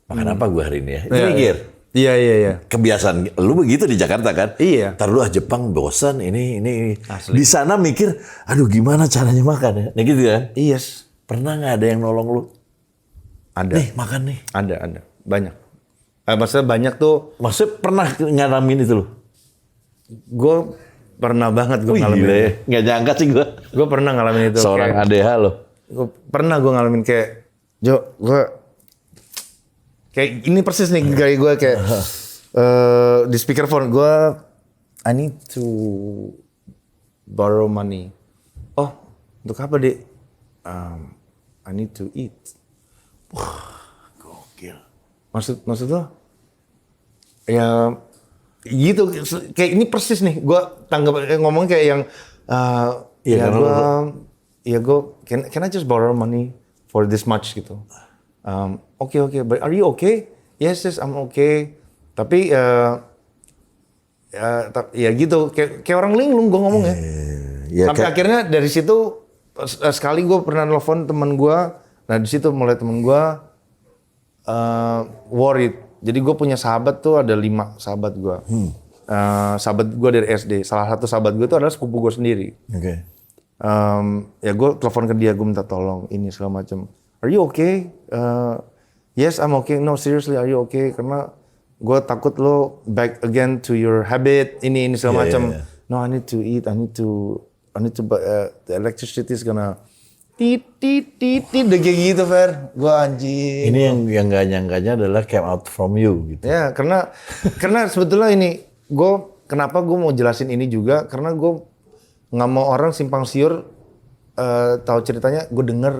Makan apa gue hari ini ya? Itu mikir. Iya. Kebiasaan, lu begitu di Jakarta kan? Iya. Ntar lu Jepang bosan, ini. Di sana mikir, aduh gimana caranya makan ya? Nah gitu kan? Yes. Pernah nggak ada yang nolong lu? Ada. Nih makan nih. Ada. Banyak. Maksudnya banyak tuh. Maksudnya pernah ngalamin itu lu? Gue pernah banget gue ngalamin. Gila ya. Nggak nyangka sih gue. Gue pernah ngalamin itu. Seorang ADH lo. Pernah gue ngalamin kayak, kayak ini persis nih kayak gue kayak di speakerphone gue, I need to borrow money. Oh, untuk apa dek? I need to eat. Gokil. Maksud lo? Ya gitu, kayak ini persis nih. Gue ngomong kayak yang, gue, can I just borrow money for this much gitu? Okay, but are you okay? Yes, I'm okay. Tapi ya gitu, kayak orang linglung gue ngomongnya. Sampai akhirnya dari situ sekali gue pernah nelfon teman gue. Nah di situ mulai teman gue worried. Jadi gue punya sahabat tuh ada 5 sahabat gue. Sahabat gue dari SD. Salah satu sahabat gue itu adalah sepupu gue sendiri. Oke. Ya gue telepon ke dia, gue minta tolong ini segala macam. Are you okay? Yes, I'm okay. No, seriously, are you okay? Karena gue takut lo back again to your habit, ini segala macam. No, I need to eat. I need to. The electricity is gonna tit udah kayak gitu, Fer. Gue anjing. Ini yang gak nyangkanya adalah came out from you gitu. Ya, karena sebetulnya ini kenapa gue mau jelasin ini juga karena gue nggak mau orang simpang siur tahu ceritanya. Gue denger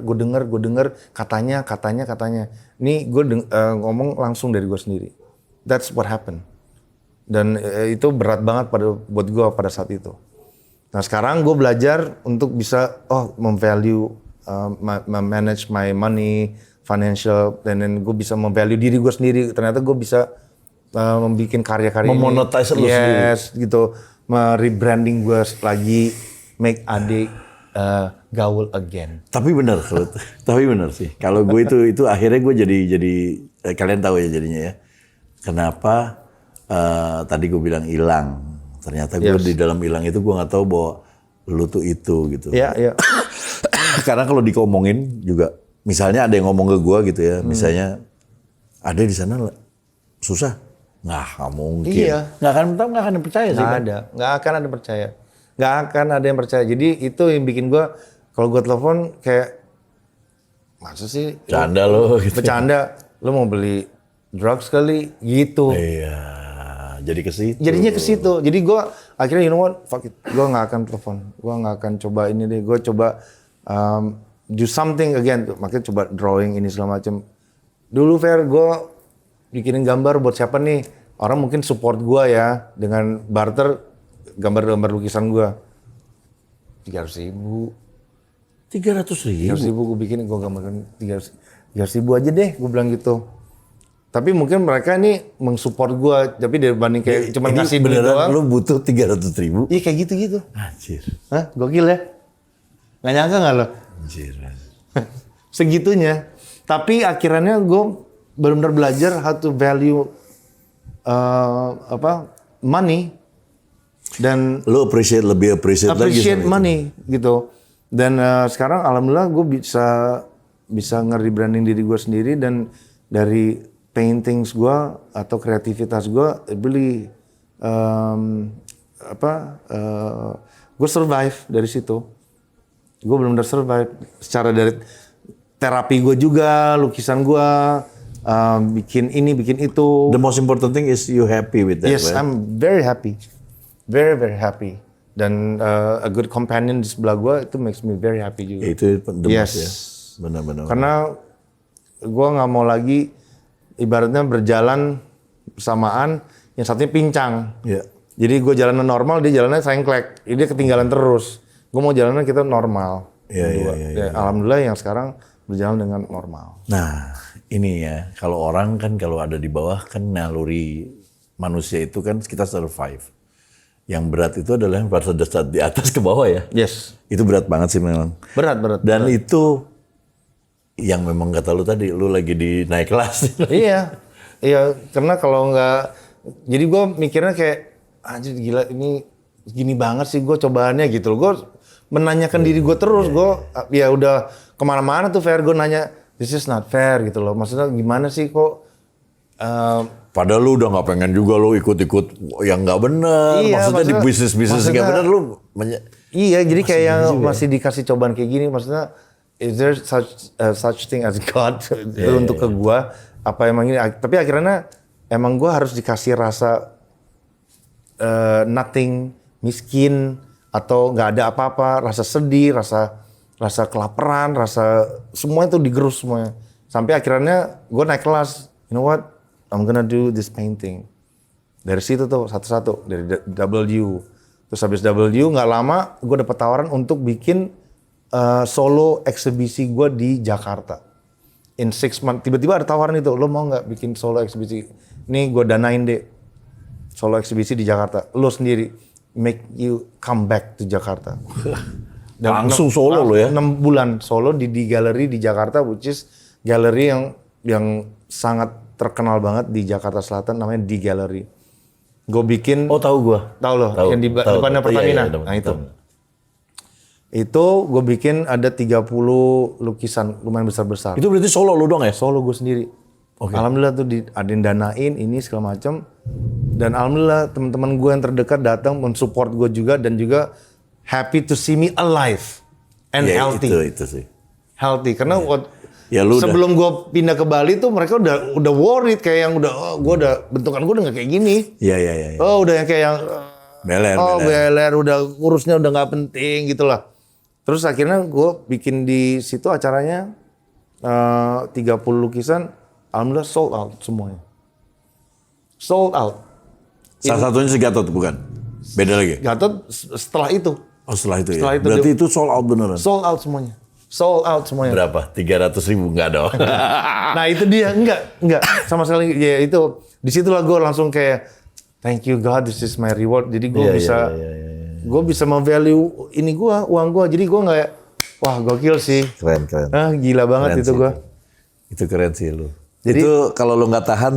katanya. Ini gue ngomong langsung dari gue sendiri. That's what happened. Dan itu berat banget buat gue pada saat itu. Nah sekarang gue belajar untuk bisa memvalue, manage my money, financial, dan gue bisa memvalue diri gue sendiri. Ternyata gue bisa membuat karya-karya memonetize lu sendiri. Yes, gitu. Rebranding gue lagi, make adik gaul again. Tapi benar sih. Kalau gue itu akhirnya gue jadi kalian tahu ya jadinya ya. Kenapa tadi gue bilang hilang. Ternyata gue di dalam hilang itu gue nggak tahu bahwa lu tuh itu gitu. Iya. Karena kalau dikomongin juga, misalnya ada yang ngomong ke gue gitu ya, misalnya ada di sana susah, nggak mungkin. Iya. Nggak akan percaya sih. Nggak akan ada percaya. Nggak akan ada yang percaya. Jadi itu yang bikin gue, kalau gue telepon kayak, masa sih? Bercanda lo gitu. Bercanda, lo mau beli drugs kali gitu. Iya. Jadi ke situ. Jadinya ke situ. Jadi gue akhirnya you know what, fuck it. Gue nggak akan telepon. Gue nggak akan coba ini deh. Gue coba do something again. Makanya coba drawing ini segala macam. Dulu Fer, gue bikinin gambar buat siapa nih? Orang mungkin support gue ya dengan barter gambar-gambar lukisan gue. 300.000. 300.000? 300.000 gue bikin, gue gambarkan 300.000 aja deh, gue bilang gitu. Tapi mungkin mereka ini mensupport gue, tapi dibanding kayak cuma ngasih duit doang. Lu butuh 300.000? Iya kayak gitu-gitu. Anjir. Hah, gokil ya? Nggak nyangka nggak lo? Anjir. Segitunya. Tapi akhirnya gue benar-benar belajar how to value money. Dan lu lebih appreciate lagi money gitu. Dan sekarang alhamdulillah gue bisa nge-rebranding diri gue sendiri, dan dari paintings gue atau kreativitas gue really gue survive dari situ. Gue benar-benar survive secara dari terapi gue juga, lukisan gue, bikin ini bikin itu. The most important thing is you happy with that. Yes, right? I'm very happy. Very, very happy. Dan a good companion di sebelah gue, itu makes me very happy juga. Itu the most ya. Benar-benar. Karena gue nggak mau lagi ibaratnya berjalan bersamaan, yang satunya pincang. Yeah. Jadi gue jalannya normal, dia jalannya sengklek. Dia ketinggalan terus. Gue mau jalannya kita normal. Iya. Alhamdulillah yang sekarang berjalan dengan normal. Nah, ini ya, kalau orang kan kalau ada di bawah kan naluri manusia itu kan kita survive. Yang berat itu adalah yang pada saat di atas ke bawah ya. Yes. Itu berat banget sih memang. Berat. Dan itu yang memang kata lu tadi, lu lagi di naik kelas. Iya, karena kalau nggak, jadi gue mikirnya kayak, anjir gila ini gini banget sih gue cobaannya gitu loh. Gue menanyakan diri gue terus, gue ya udah kemana-mana tuh Fer, gue nanya, this is not fair gitu loh. Maksudnya gimana sih kok? Padahal lu udah nggak pengen juga lu ikut-ikut yang nggak benar. Iya, maksudnya di bisnis nggak benar lu. Iya, jadi kayak yang masih dikasih cobaan kayak gini, maksudnya. Is there such thing as God untuk ke gua? Apa emang ini? Tapi akhirnya emang gua harus dikasih rasa nothing, miskin, atau nggak ada apa-apa, rasa sedih, rasa kelaparan, rasa semua itu digerus semuanya. Sampai akhirnya gua naik kelas. You know what? I'm gonna do this painting. Dari situ tuh satu-satu, dari W. Terus habis W nggak lama gua dapat tawaran untuk bikin solo eksibisi gue di Jakarta. In 6 months, tiba-tiba ada tawaran itu, lo mau nggak bikin solo eksibisi? Nih gue danain deh, solo eksibisi di Jakarta. Lo sendiri, make you come back to Jakarta. Dan langsung solo lo ya? 6 bulan solo di galeri di Jakarta, which is galeri yang sangat terkenal banget di Jakarta Selatan, namanya di Gallery. Gue bikin. Oh tahu gue. Tahu loh, yang di depannya Pertamina. Iya, nah itu. Itu gue bikin ada 30 lukisan lumayan besar-besar. Itu berarti solo lu dong ya? Solo gue sendiri. Oke. Alhamdulillah tuh ada yang danain ini segala macam. Dan alhamdulillah teman-teman gue yang terdekat datang mensupport gue juga dan juga happy to see me alive and Ya, healthy. Itu sih. Healthy karena Ya, lu sebelum gue pindah ke Bali tuh mereka udah worried kayak yang gue udah bentukan gue udah nggak kayak gini. Iya. Oh udah yang kayak yang Beler. beler udah urusnya udah nggak penting gitulah. Terus akhirnya gue bikin di situ acaranya 30 lukisan, alhamdulillah sold out semuanya. Sold out. Salah satunya si Gatot bukan? Beda lagi? Gatot setelah itu. Oh setelah itu Setelah ya? itu Berarti itu sold out beneran? Sold out semuanya. Sold out semuanya. Berapa? 300.000? Enggak dong. Nah itu dia, enggak. Sama sekali, ya itu. Disitulah gue langsung kayak, thank you God, this is my reward. Jadi gue bisa, gue bisa value ini gue, uang gue. Jadi gue nggak, wah gokil sih. Keren. Gila banget Keren itu sih gue. Itu keren sih lu. Jadi- itu kalau lu nggak tahan,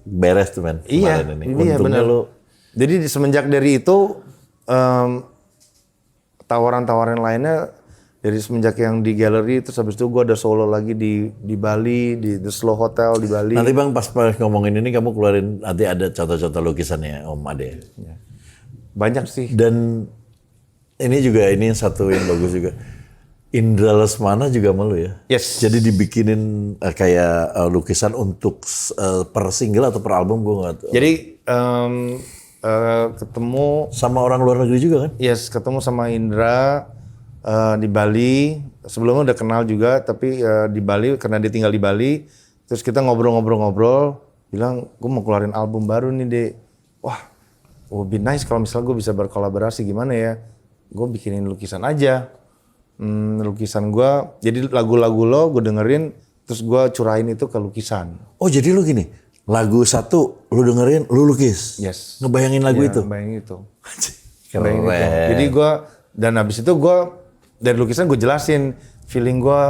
beres tuh men. Iya, kemarin ini. iya Untungnya benar. lu, Jadi semenjak dari itu, tawaran-tawaran lainnya, dari semenjak yang di galeri, terus habis itu gue ada solo lagi di Bali, di The Slow Hotel di Bali. nanti bang pas ngomongin ini kamu keluarin, nanti ada contoh-contoh lukisannya Om Ade. Banyak sih. Dan ini juga, ini satu yang bagus juga. Indra Lesmana juga malu ya? Yes. Jadi dibikinin kayak lukisan untuk per single atau per album, gue nggak tahu. Jadi ketemu, Sama orang luar negeri juga kan? ketemu sama Indra di Bali. Sebelumnya udah kenal juga, tapi di Bali karena dia tinggal di Bali. Terus kita ngobrol-ngobrol, bilang gue mau keluarin album baru nih Dek. Wah, would be nice kalau misalnya gue bisa berkolaborasi, gimana ya? Gue bikinin lukisan aja. Lukisan gue, jadi lagu-lagu lo gue dengerin, terus gue curahin itu ke lukisan. Oh jadi lu gini, lagu satu lu dengerin, lu lukis? Yes. Ngebayangin lagu Ya, itu? bayangin itu. Keren. Bayangin itu. Jadi gue, dan habis itu gue, dari lukisan gue jelasin, feeling gue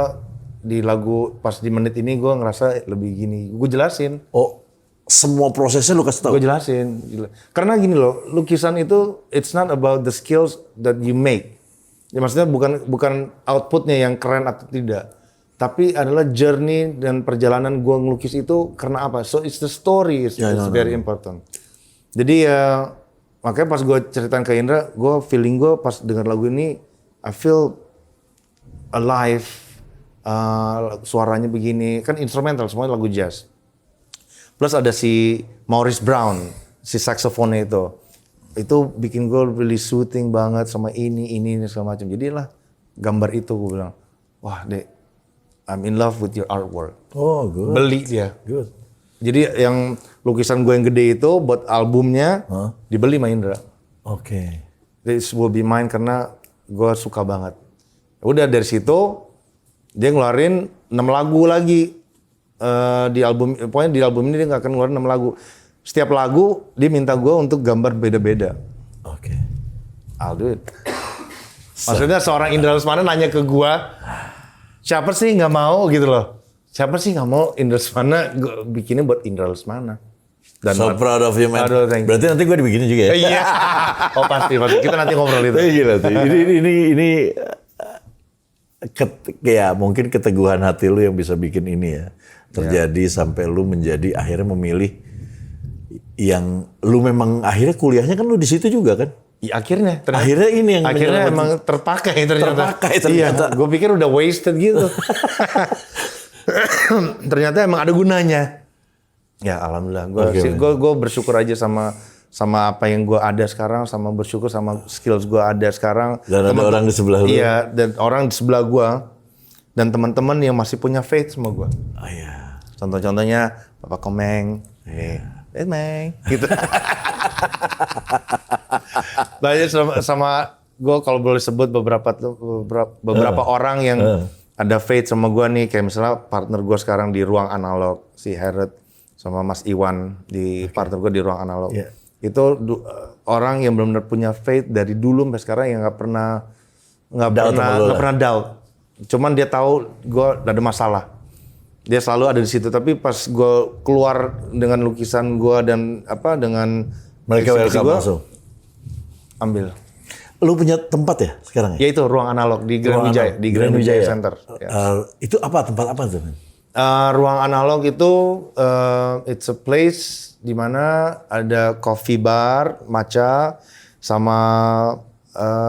di lagu, pas di menit ini gue ngerasa lebih gini. Gue jelasin. Oh, semua prosesnya lu kasih tau? Gue jelasin. Karena gini loh, lukisan itu, it's not about the skills that you make. Ya, maksudnya bukan outputnya yang keren atau tidak. Tapi adalah journey dan perjalanan gue ngelukis itu karena apa? So it's the story, it's very important. Jadi ya, makanya pas gue ceritain ke Indra, feeling gue pas denger lagu ini, I feel alive. Suaranya begini, kan instrumental, semuanya lagu jazz. Plus ada si Maurice Brown, si saksofonnya itu bikin gue really soothing banget sama ini segala macam. Jadilah gambar itu gue bilang, wah Dek, I'm in love with your artwork. Oh, good. Beli dia. Good. Jadi yang lukisan gue yang gede itu buat albumnya dibeli sama Indra. Oke. This will be mine karena gue suka banget. Udah dari situ dia ngeluarin 6 lagu lagi di album. Pokoknya di album ini dia nggak akan ngeluarin 6 lagu. Setiap lagu dia minta gue untuk gambar beda-beda. Oke. I'll do it. Maksudnya seorang Indra Lesmana nanya ke gue, siapa sih nggak mau gitu loh? Siapa sih nggak mau Indra Lesmana? Gue bikinnya buat Indra Lesmana. Dan So proud of you, man. Aduh, thank you. Berarti nanti gue dibikinin juga ya? Iya. Oh pasti. Kita nanti ngobrol itu. Gila sih. Ini ya mungkin keteguhan hati lu yang bisa bikin ini ya. Terjadi sampai lu menjadi akhirnya memilih yang lu memang akhirnya kuliahnya kan lu di situ juga kan? Ya, akhirnya. Akhirnya ini yang akhirnya menyelamatkan. emang terpakai ternyata. Terpakai ternyata. Iya, gue pikir udah wasted gitu. Ternyata emang ada gunanya. Ya alhamdulillah. Gue bersyukur aja sama apa yang gue ada sekarang, sama bersyukur sama skills gue ada sekarang. Dan ada orang di sebelah lu. Iya, dan orang di sebelah gue. Dan teman-teman yang masih punya faith sama gue. Oh iya. Contoh-contohnya Bapak Komeng. Meng. Gitu. Banyak sama gue kalau boleh sebut beberapa orang yang ada faith sama gue nih, kayak misalnya partner gue sekarang di ruang analog, si Herod sama Mas Iwan di partner gue di ruang analog. Yeah. Itu orang yang benar-benar punya faith dari dulu sampai sekarang yang nggak pernah doubt. Cuman dia tahu gue ada masalah. Dia selalu ada di situ, tapi pas gue keluar dengan lukisan gue dan dengan Mereka welcome gua, langsung. ambil. Lu punya tempat ya sekarang ya? Ya itu ruang analog di Grand Wijaya, di Grand Wijaya Center. Ya. Itu apa, tempat apa tuh? Ruang analog itu it's a place di mana ada coffee bar, matcha, sama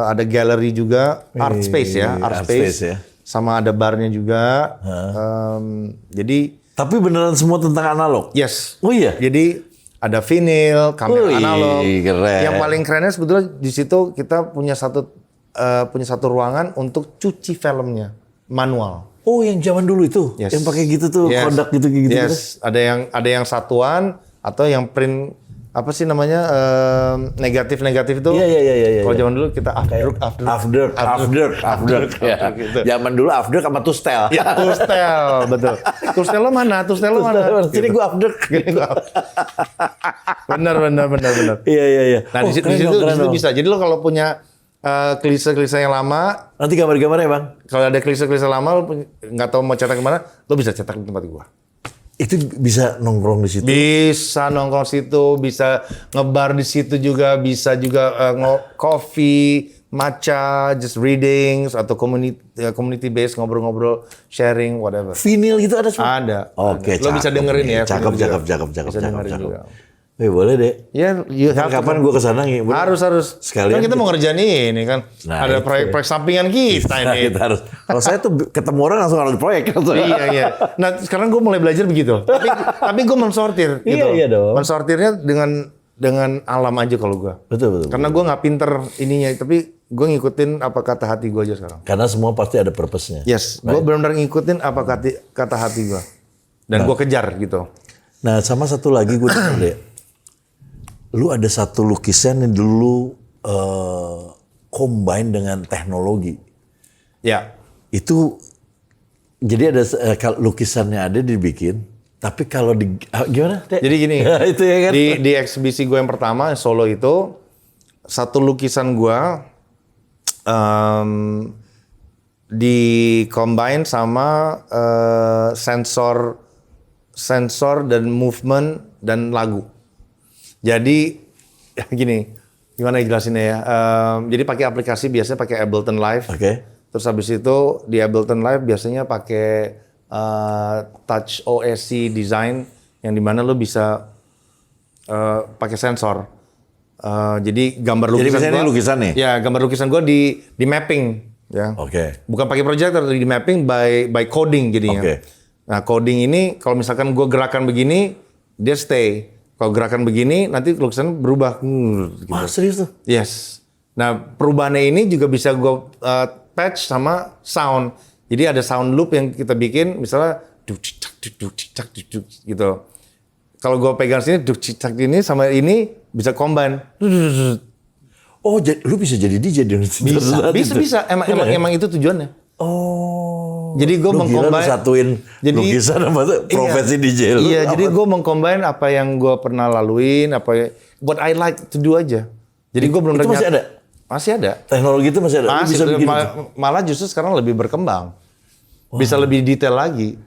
ada gallery juga, art space ya, art space ya. sama ada barnya juga. Jadi Tapi beneran semua tentang analog? yes. Oh iya? Jadi ada vinyl, kamera Wih, analog. keren. Yang paling kerennya sebetulnya di situ kita punya satu ruangan untuk cuci filmnya manual. Oh, yang zaman dulu itu? Yes. Yang pakai gitu tuh, Yes. Kodak gitu-gitu? Yes, ada yang satuan atau yang print apa sih namanya negatif itu. Iya. Kalau zaman dulu kita after. Ya. Gitu. Zaman dulu Afdruk sama Tustel. Ya, Tustel, betul. Tustel lo mana? Sini gua Afdruk. Benar. Iya. Nah, di situ bisa. Jadi lo kalau punya klise-klise yang lama, Nanti gambar-gambarnya Bang. kalau ada klise-klise lama lo nggak tahu mau cetak kemana, lo bisa cetak di tempat gua. Itu bisa nongkrong di situ. Bisa nongkrong situ, bisa ngebar di situ juga, bisa juga coffee, matcha, just readings atau community based ngobrol-ngobrol, sharing, whatever. Vinyl gitu ada semua? Ada. Oke, Lo bisa dengerin ya. Cakep. Bisa dengerin juga. Boleh deh. Ya, Kapan gue kesana nih? harus. Sekalian Kan kita mau ngerjain ini kan. Nah, ada itu proyek sampingan kita ini. Kita harus. Kalau saya tuh ketemu orang langsung ada proyek. Iya. Nah, sekarang gue mulai belajar begitu. Tapi gue mensortir gitu. Iya dong. Mensortirnya dengan alam aja kalau gue. Betul. Karena gue nggak pinter ininya, tapi gue ngikutin apa kata hati gue aja sekarang. Karena semua pasti ada purpose-nya. Yes, gue benar-benar ngikutin apa kata hati gue. Dan gue kejar gitu. Nah, sama satu lagi gue dengar deh. Lu ada satu lukisan yang dulu combine dengan teknologi. Ya. Itu jadi ada kalau lukisannya ada dibikin, tapi kalau gimana? Dek? Jadi gini, itu ya kan? di eksibisi gue yang pertama, yang Solo itu, satu lukisan gue di combine sama sensor dan movement dan lagu. Jadi ya gini, gimana jelasinnya ya? Jadi pakai aplikasi biasanya pakai Ableton Live. Oke. Terus habis itu di Ableton Live biasanya pakai Touch OSC design yang dimana lo bisa pakai sensor. Jadi gambar lukisan Jadi misalnya ini lukisan nih? Ya, gambar lukisan gue di mapping. Ya. Oke. Bukan pakai projector, di mapping by coding jadinya. Oke. Nah, coding ini kalau misalkan gue gerakan begini, dia stay. Kalau gerakan begini, nanti lukisan berubah. Gitu. Wah, serius tuh? Yes. Nah, perubahannya ini juga bisa gue patch sama sound. Jadi ada sound loop yang kita bikin, misalnya gitu. Kalau gue pegang sini, ini sama ini bisa combine. Oh, lu bisa jadi DJ dong? Bisa. Emang itu tujuannya. Oh. Jadi gue mengcombine satuin lukisan sama profesi DJ lu. Iya, jadi gue mengcombine apa yang gue pernah laluin, what I like to do aja. Jadi gue belum itu masih ada? Masih ada. Teknologi itu masih ada? Masih, bisa bikin malah justru sekarang lebih berkembang. Bisa lebih detail lagi.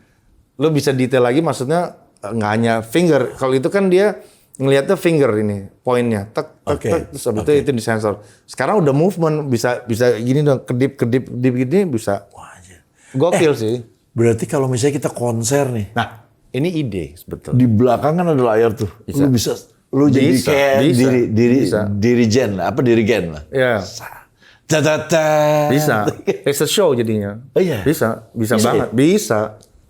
Lo bisa detail lagi maksudnya nggak hanya finger. Kalau itu kan dia ngelihatnya finger ini, poinnya. Tek, terus habis itu disensor. Sekarang udah movement, bisa gini dong, kedip gini bisa. Wah, anjir. Gokil sih. Berarti kalau misalnya kita konser nih. Nah, ini ide sebetulnya. Di belakang kan ada layar tuh. Lu jadi kayak dirigen lah. Iya. Bisa. It's a show jadinya. Oh iya? Bisa Bisa banget.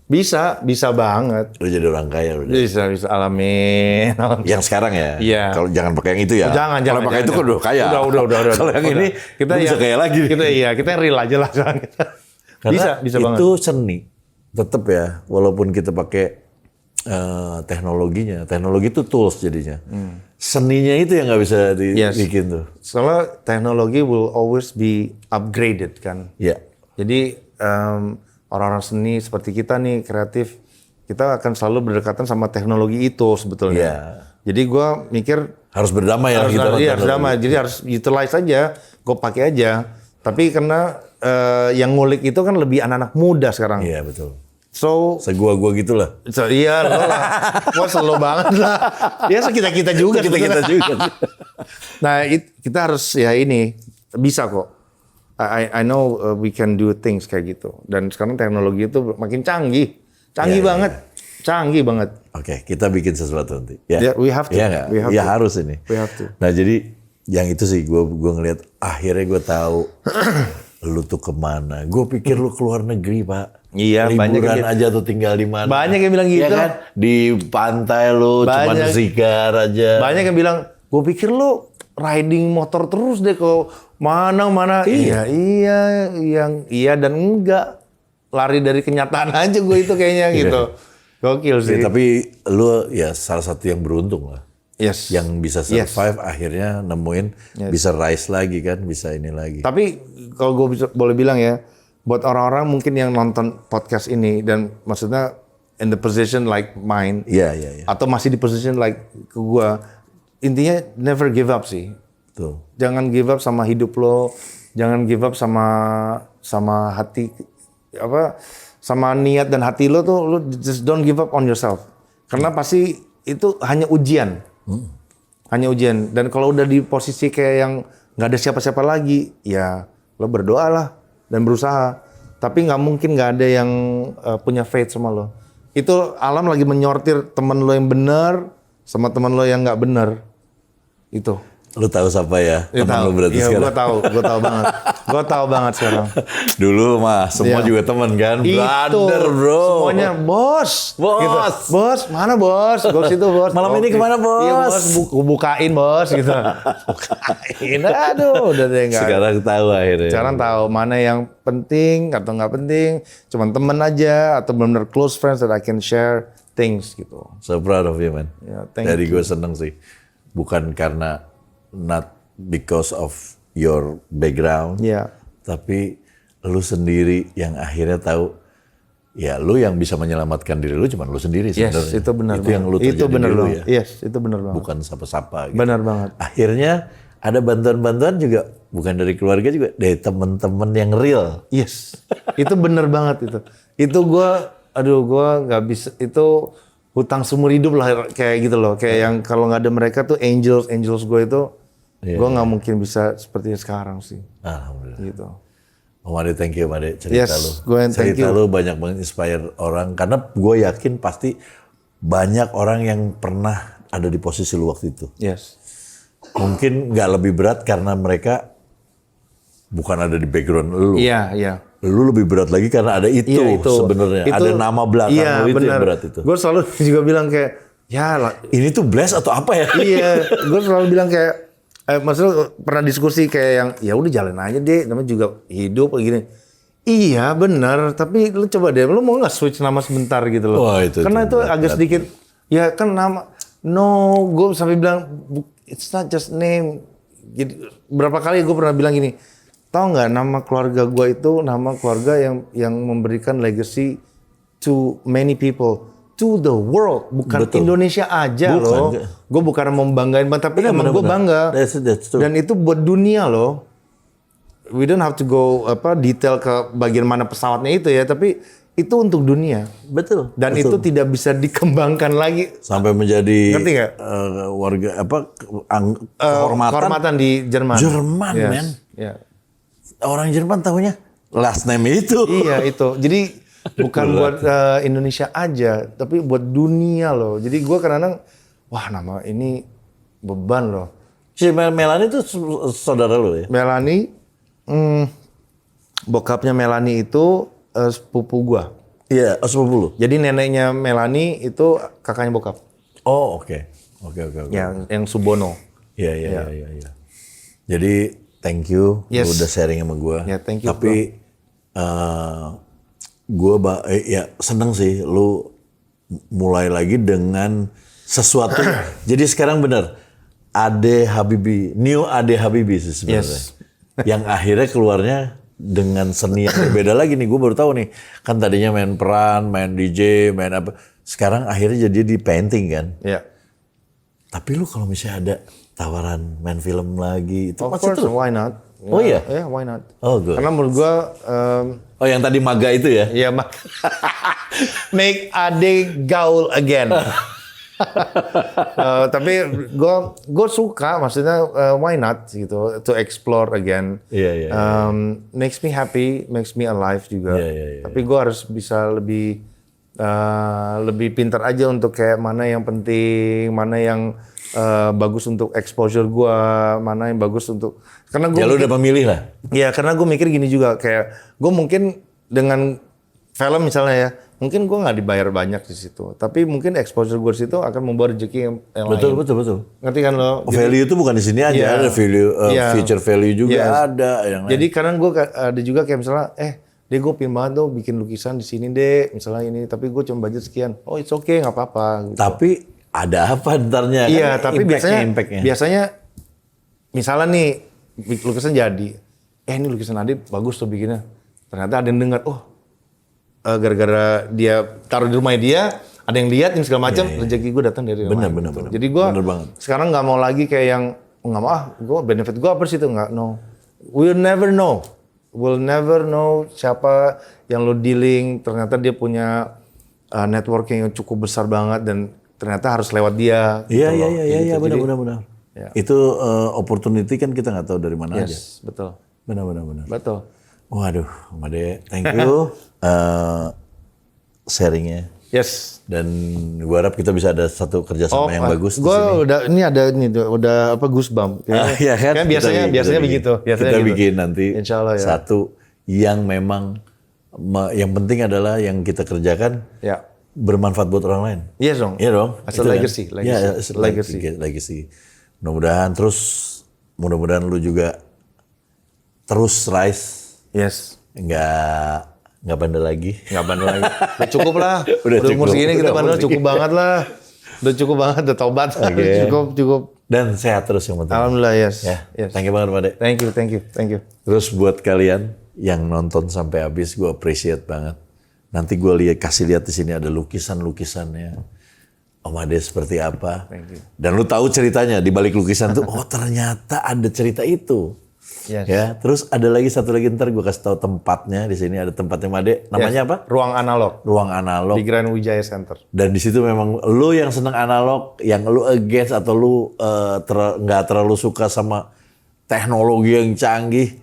Bisa banget. Lu jadi orang kaya udah. Bisa alamin. Yang sekarang ya? Iya. Kalau jangan pakai yang itu ya? Jangan. Kalau pakai itu kan udah kaya. Udah. Kalau yang ini, kita bisa kaya lagi. Kita real aja lah sekarang. Karena bisa banget. itu seni. Tetap ya, walaupun kita pakai teknologinya. Teknologi itu tools jadinya. Seninya itu yang nggak bisa dibikin tuh. Soalnya teknologi will always be upgraded kan. Iya. Jadi orang-orang seni seperti kita nih, kreatif, kita akan selalu berdekatan sama teknologi itu sebetulnya. Iya. Jadi gue mikir harus berdamai ya kita. harus damai. Jadi harus utilize aja, gue pakai aja. Tapi karena yang ngulik itu kan lebih anak-anak muda sekarang. Iya betul. So segua-gua gitulah. Iya lah. Gua slow banget lah. Ya kita juga. Kita juga. Nah, kita harus ya ini bisa kok. I know we can do things kayak gitu. Dan sekarang teknologi itu makin canggih. Canggih Iya, banget. Canggih banget. Oke, kita bikin sesuatu nanti. Ya, Yeah, we have to. Iya nggak? We have Ya to. harus ini. We have to. Nah jadi yang itu sih gue ngelihat akhirnya gue tahu lu tuh kemana. Gue pikir lu keluar negeri Pak. Iya, banyak liburan yang aja tuh tinggal di mana. Banyak yang bilang Iya gitu. kan? Di pantai lu cuma Banyak. bersigar aja. Banyak yang bilang, gue pikir lu riding motor terus deh ke mana. Iya. Iya dan enggak. Lari dari kenyataan aja gue itu kayaknya gitu. Gokil sih. Ya, tapi lu ya salah satu yang beruntung lah. Yes. Yang bisa survive akhirnya nemuin bisa rise lagi kan, bisa ini lagi. Tapi kalau gue boleh bilang ya, buat orang-orang mungkin yang nonton podcast ini dan maksudnya in the position like mine, Iya. atau masih di position like ke gue, intinya never give up sih. Tuh. Jangan give up sama hidup lo, jangan give up sama hati sama niat dan hati lo tuh, lo just don't give up on yourself. Karena pasti itu hanya ujian. Hanya ujian. Dan kalau udah di posisi kayak yang nggak ada siapa-siapa lagi, ya lo berdoa lah dan berusaha. Tapi nggak mungkin nggak ada yang punya faith sama lo. Itu alam lagi menyortir teman lo yang benar sama teman lo yang nggak benar. Itu. Lu tahu siapa ya? Teman lu berarti Iya, sekarang. gue tahu banget. Gue tahu banget sekarang. Dulu mah semua Iya. juga teman kan, brother Itu, bro. semuanya bos. Bos. Gitu. Bos, mana bos? Bos itu bos. Malam ini kemana, bos? Iya bos, bukain bos gitu. Bukain, aduh udah deh enggak. Sekarang tahu akhirnya. Sekarang tahu mana yang penting atau nggak penting. Cuman temen aja atau benar-benar close friends that I can share things gitu. So proud of you man. Ya, thank Dari gue seneng sih. Bukan karena not because of your background. Iya. Tapi lu sendiri yang akhirnya tahu ya lu yang bisa menyelamatkan diri lu cuma lu sendiri Yes, sebenarnya. itu benar. Itu yang lu terjadi Itu benar dulu banget. ya. Yes, itu benar banget. Bukan sapa-sapa gitu. Benar banget. Akhirnya ada bantuan-bantuan juga bukan dari keluarga juga dari teman-teman yang real. Yes, itu bener banget itu. Itu gue nggak bisa, itu hutang seumur hidup lah kayak gitu loh. Kayak yang kalau nggak ada mereka tuh angels gue itu, gue nggak mungkin bisa seperti sekarang sih. Alhamdulillah. Gitu. Om Ade, thank you Om Ade, cerita Yes, lu. gue yang thank Cerita you. lu banyak menginspire orang karena gue yakin pasti banyak orang yang pernah ada di posisi lu waktu itu. Yes. Mungkin nggak lebih berat karena mereka bukan ada di background lu. Iya. Lu lebih berat lagi karena ada itu, Iya, itu sebenarnya. Itu- Ada nama belakang iya, lu itu yang bener. berat itu. Gue selalu juga bilang kayak, ya lah, Ini tuh bless atau apa ya? iya. Gue selalu bilang kayak, maksudnya pernah diskusi kayak yang, ya udah jalan aja deh, namanya juga hidup kayak gini. Iya benar, tapi lu coba deh, lu mau nggak switch nama sebentar gitu loh? Wah, itu Karena itu berat, agak sedikit, ya kan nama, no, gue sampai bilang, it's not just name. Jadi berapa kali gue pernah bilang gini, tahu nggak nama keluarga gue itu nama keluarga yang memberikan legacy to many people, to the world, bukan Betul. Indonesia aja Bukan, loh. enggak. Gue bukan mau membanggain, tapi emang gue bangga. That's true. Dan itu buat dunia loh. We don't have to go detail ke bagian mana pesawatnya itu ya, tapi itu untuk dunia. Betul. Dan betul. itu tidak bisa dikembangkan lagi. Sampai menjadi Ngerti nggak? warga kehormatan. Kehormatan di Jerman. Jerman, Yes. men. Ya. Orang Jerman tahunya last name itu. Iya itu. Jadi bukan buat Indonesia aja, tapi buat dunia loh. Jadi gue kadang-kadang, wah nama ini beban loh. Si Melanie itu saudara lu ya? Melanie, bokapnya Melanie itu sepupu gue. Iya, sepupu lu. Jadi neneknya Melanie itu kakaknya bokap. Oh, oke. Oke. Yang Subono. Iya. Jadi thank you Yes. lu udah sharing sama gue. Ya, thank you, Tapi gue ya seneng sih lu mulai lagi dengan sesuatu. Jadi sekarang bener Ade Habibie, new Ade Habibie sih sebenarnya. Yes. Yang akhirnya keluarnya dengan seni yang berbeda lagi nih. Gue baru tahu nih. Kan tadinya main peran, main DJ, main apa. Sekarang akhirnya jadi di painting kan. Ya. Tapi lu kalau misalnya ada tawaran main film lagi, itu Of masih course, terus? why not? Oh iya? Ya, why not? Oh, good. Karena menurut gue, Oh yang tadi maga itu ya? ya make Ade gaul again. Tapi gue suka, maksudnya why not gitu, to explore again. Iya. Makes me happy, makes me alive juga. Iya. Tapi gue harus bisa lebih lebih pintar aja untuk kayak mana yang penting, mana yang bagus untuk exposure gue, mana yang bagus untuk karena gue Ya lu udah memilih lah. ya karena gue mikir gini juga kayak gue mungkin dengan film misalnya ya mungkin gue nggak dibayar banyak di situ, tapi mungkin exposure gue di situ akan membawa rezeki yang Betul, lain. betul. Ngerti kan lo? Value itu bukan di sini aja, Iya. ada value, Iya. future value juga Yes. ada yang lain. Jadi kadang gue ada juga kayak misalnya, deh gue pengen banget tuh bikin lukisan di sini deh, misalnya ini, tapi gue cuma budget sekian. Oh it's okay, nggak apa-apa. Gitu. Tapi ada apa ntarnya? Iya, Kan tapi impactnya. biasanya misalnya nih lukisan jadi, ini lukisan Adit bagus tuh bikinnya. Ternyata ada yang dengar, gara-gara dia taruh di rumahnya dia, ada yang lihat yang segala macam, rezeki gue datang dari Bener, rumah. bener. Jadi gue Bener banget. sekarang nggak mau lagi kayak yang nggak mau gue benefit gue apa sih itu nggak, no. We'll never know siapa yang lo dealing. Ternyata dia punya networking yang cukup besar banget dan ternyata harus lewat dia. Iya, gitu loh. iya, Jadi, benar. Ya. Itu opportunity kan kita nggak tahu dari mana aja. yes, betul. Benar. Betul. Waduh, Made, thank you sharingnya. Yes. Dan gua harap kita bisa ada satu kerjasama yang bagus. Gue udah ini ada ini tuh, udah apa goosebump. Iya kan? Kan biasanya begitu. Biasanya kita gitu. bikin nanti Insya Allah ya. satu yang memang yang penting adalah yang kita kerjakan Ya. bermanfaat buat orang lain. Yes dong. Iya dong. As a Itu kan? legacy. Iya, as a legacy. Mudah-mudahan lu juga terus rise, Yes. nggak bandel lagi. Nggak bandel lagi. Udah cukup lah. Udah Udah umur cukup. segini kita Udah bandel umur cukup banget lah. Udah cukup banget, udah tobat. Oke. Cukup. Dan sehat terus yang penting. Alhamdulillah, yes. Ya, Yes. thank you banget, Made. Thank you. Terus buat kalian yang nonton sampai habis, gue appreciate banget. Nanti gue kasih lihat di sini ada lukisannya. Om Ade seperti apa. Dan lu tahu ceritanya di balik lukisan tuh, oh ternyata ada cerita itu. Yes. Ya, terus ada lagi satu lagi ntar gue kasih tahu tempatnya. Di sini ada tempatnya Made. Namanya Yes. apa? Ruang analog Ruang analog. di Grand Wijaya Center. Dan di situ memang lu yang seneng analog, yang lu against atau lu nggak terlalu suka sama teknologi yang canggih,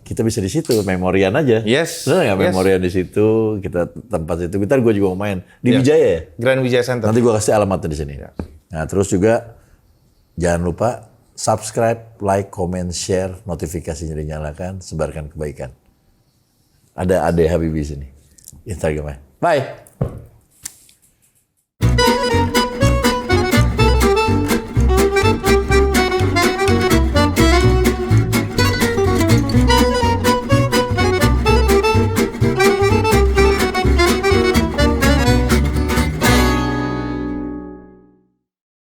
kita bisa di situ memorian aja. Yes. Bener nggak Yes. memorian di situ, kita tempat itu. Ntar gue juga mau main di Wijaya ya. Grand Wijaya Center. Nanti gue kasih alamatnya di sini. Nah terus juga jangan lupa subscribe, like, comment, share, notifikasinya dinyalakan, sebarkan kebaikan. Ada Ade Habibie sini Instagramnya. Bye.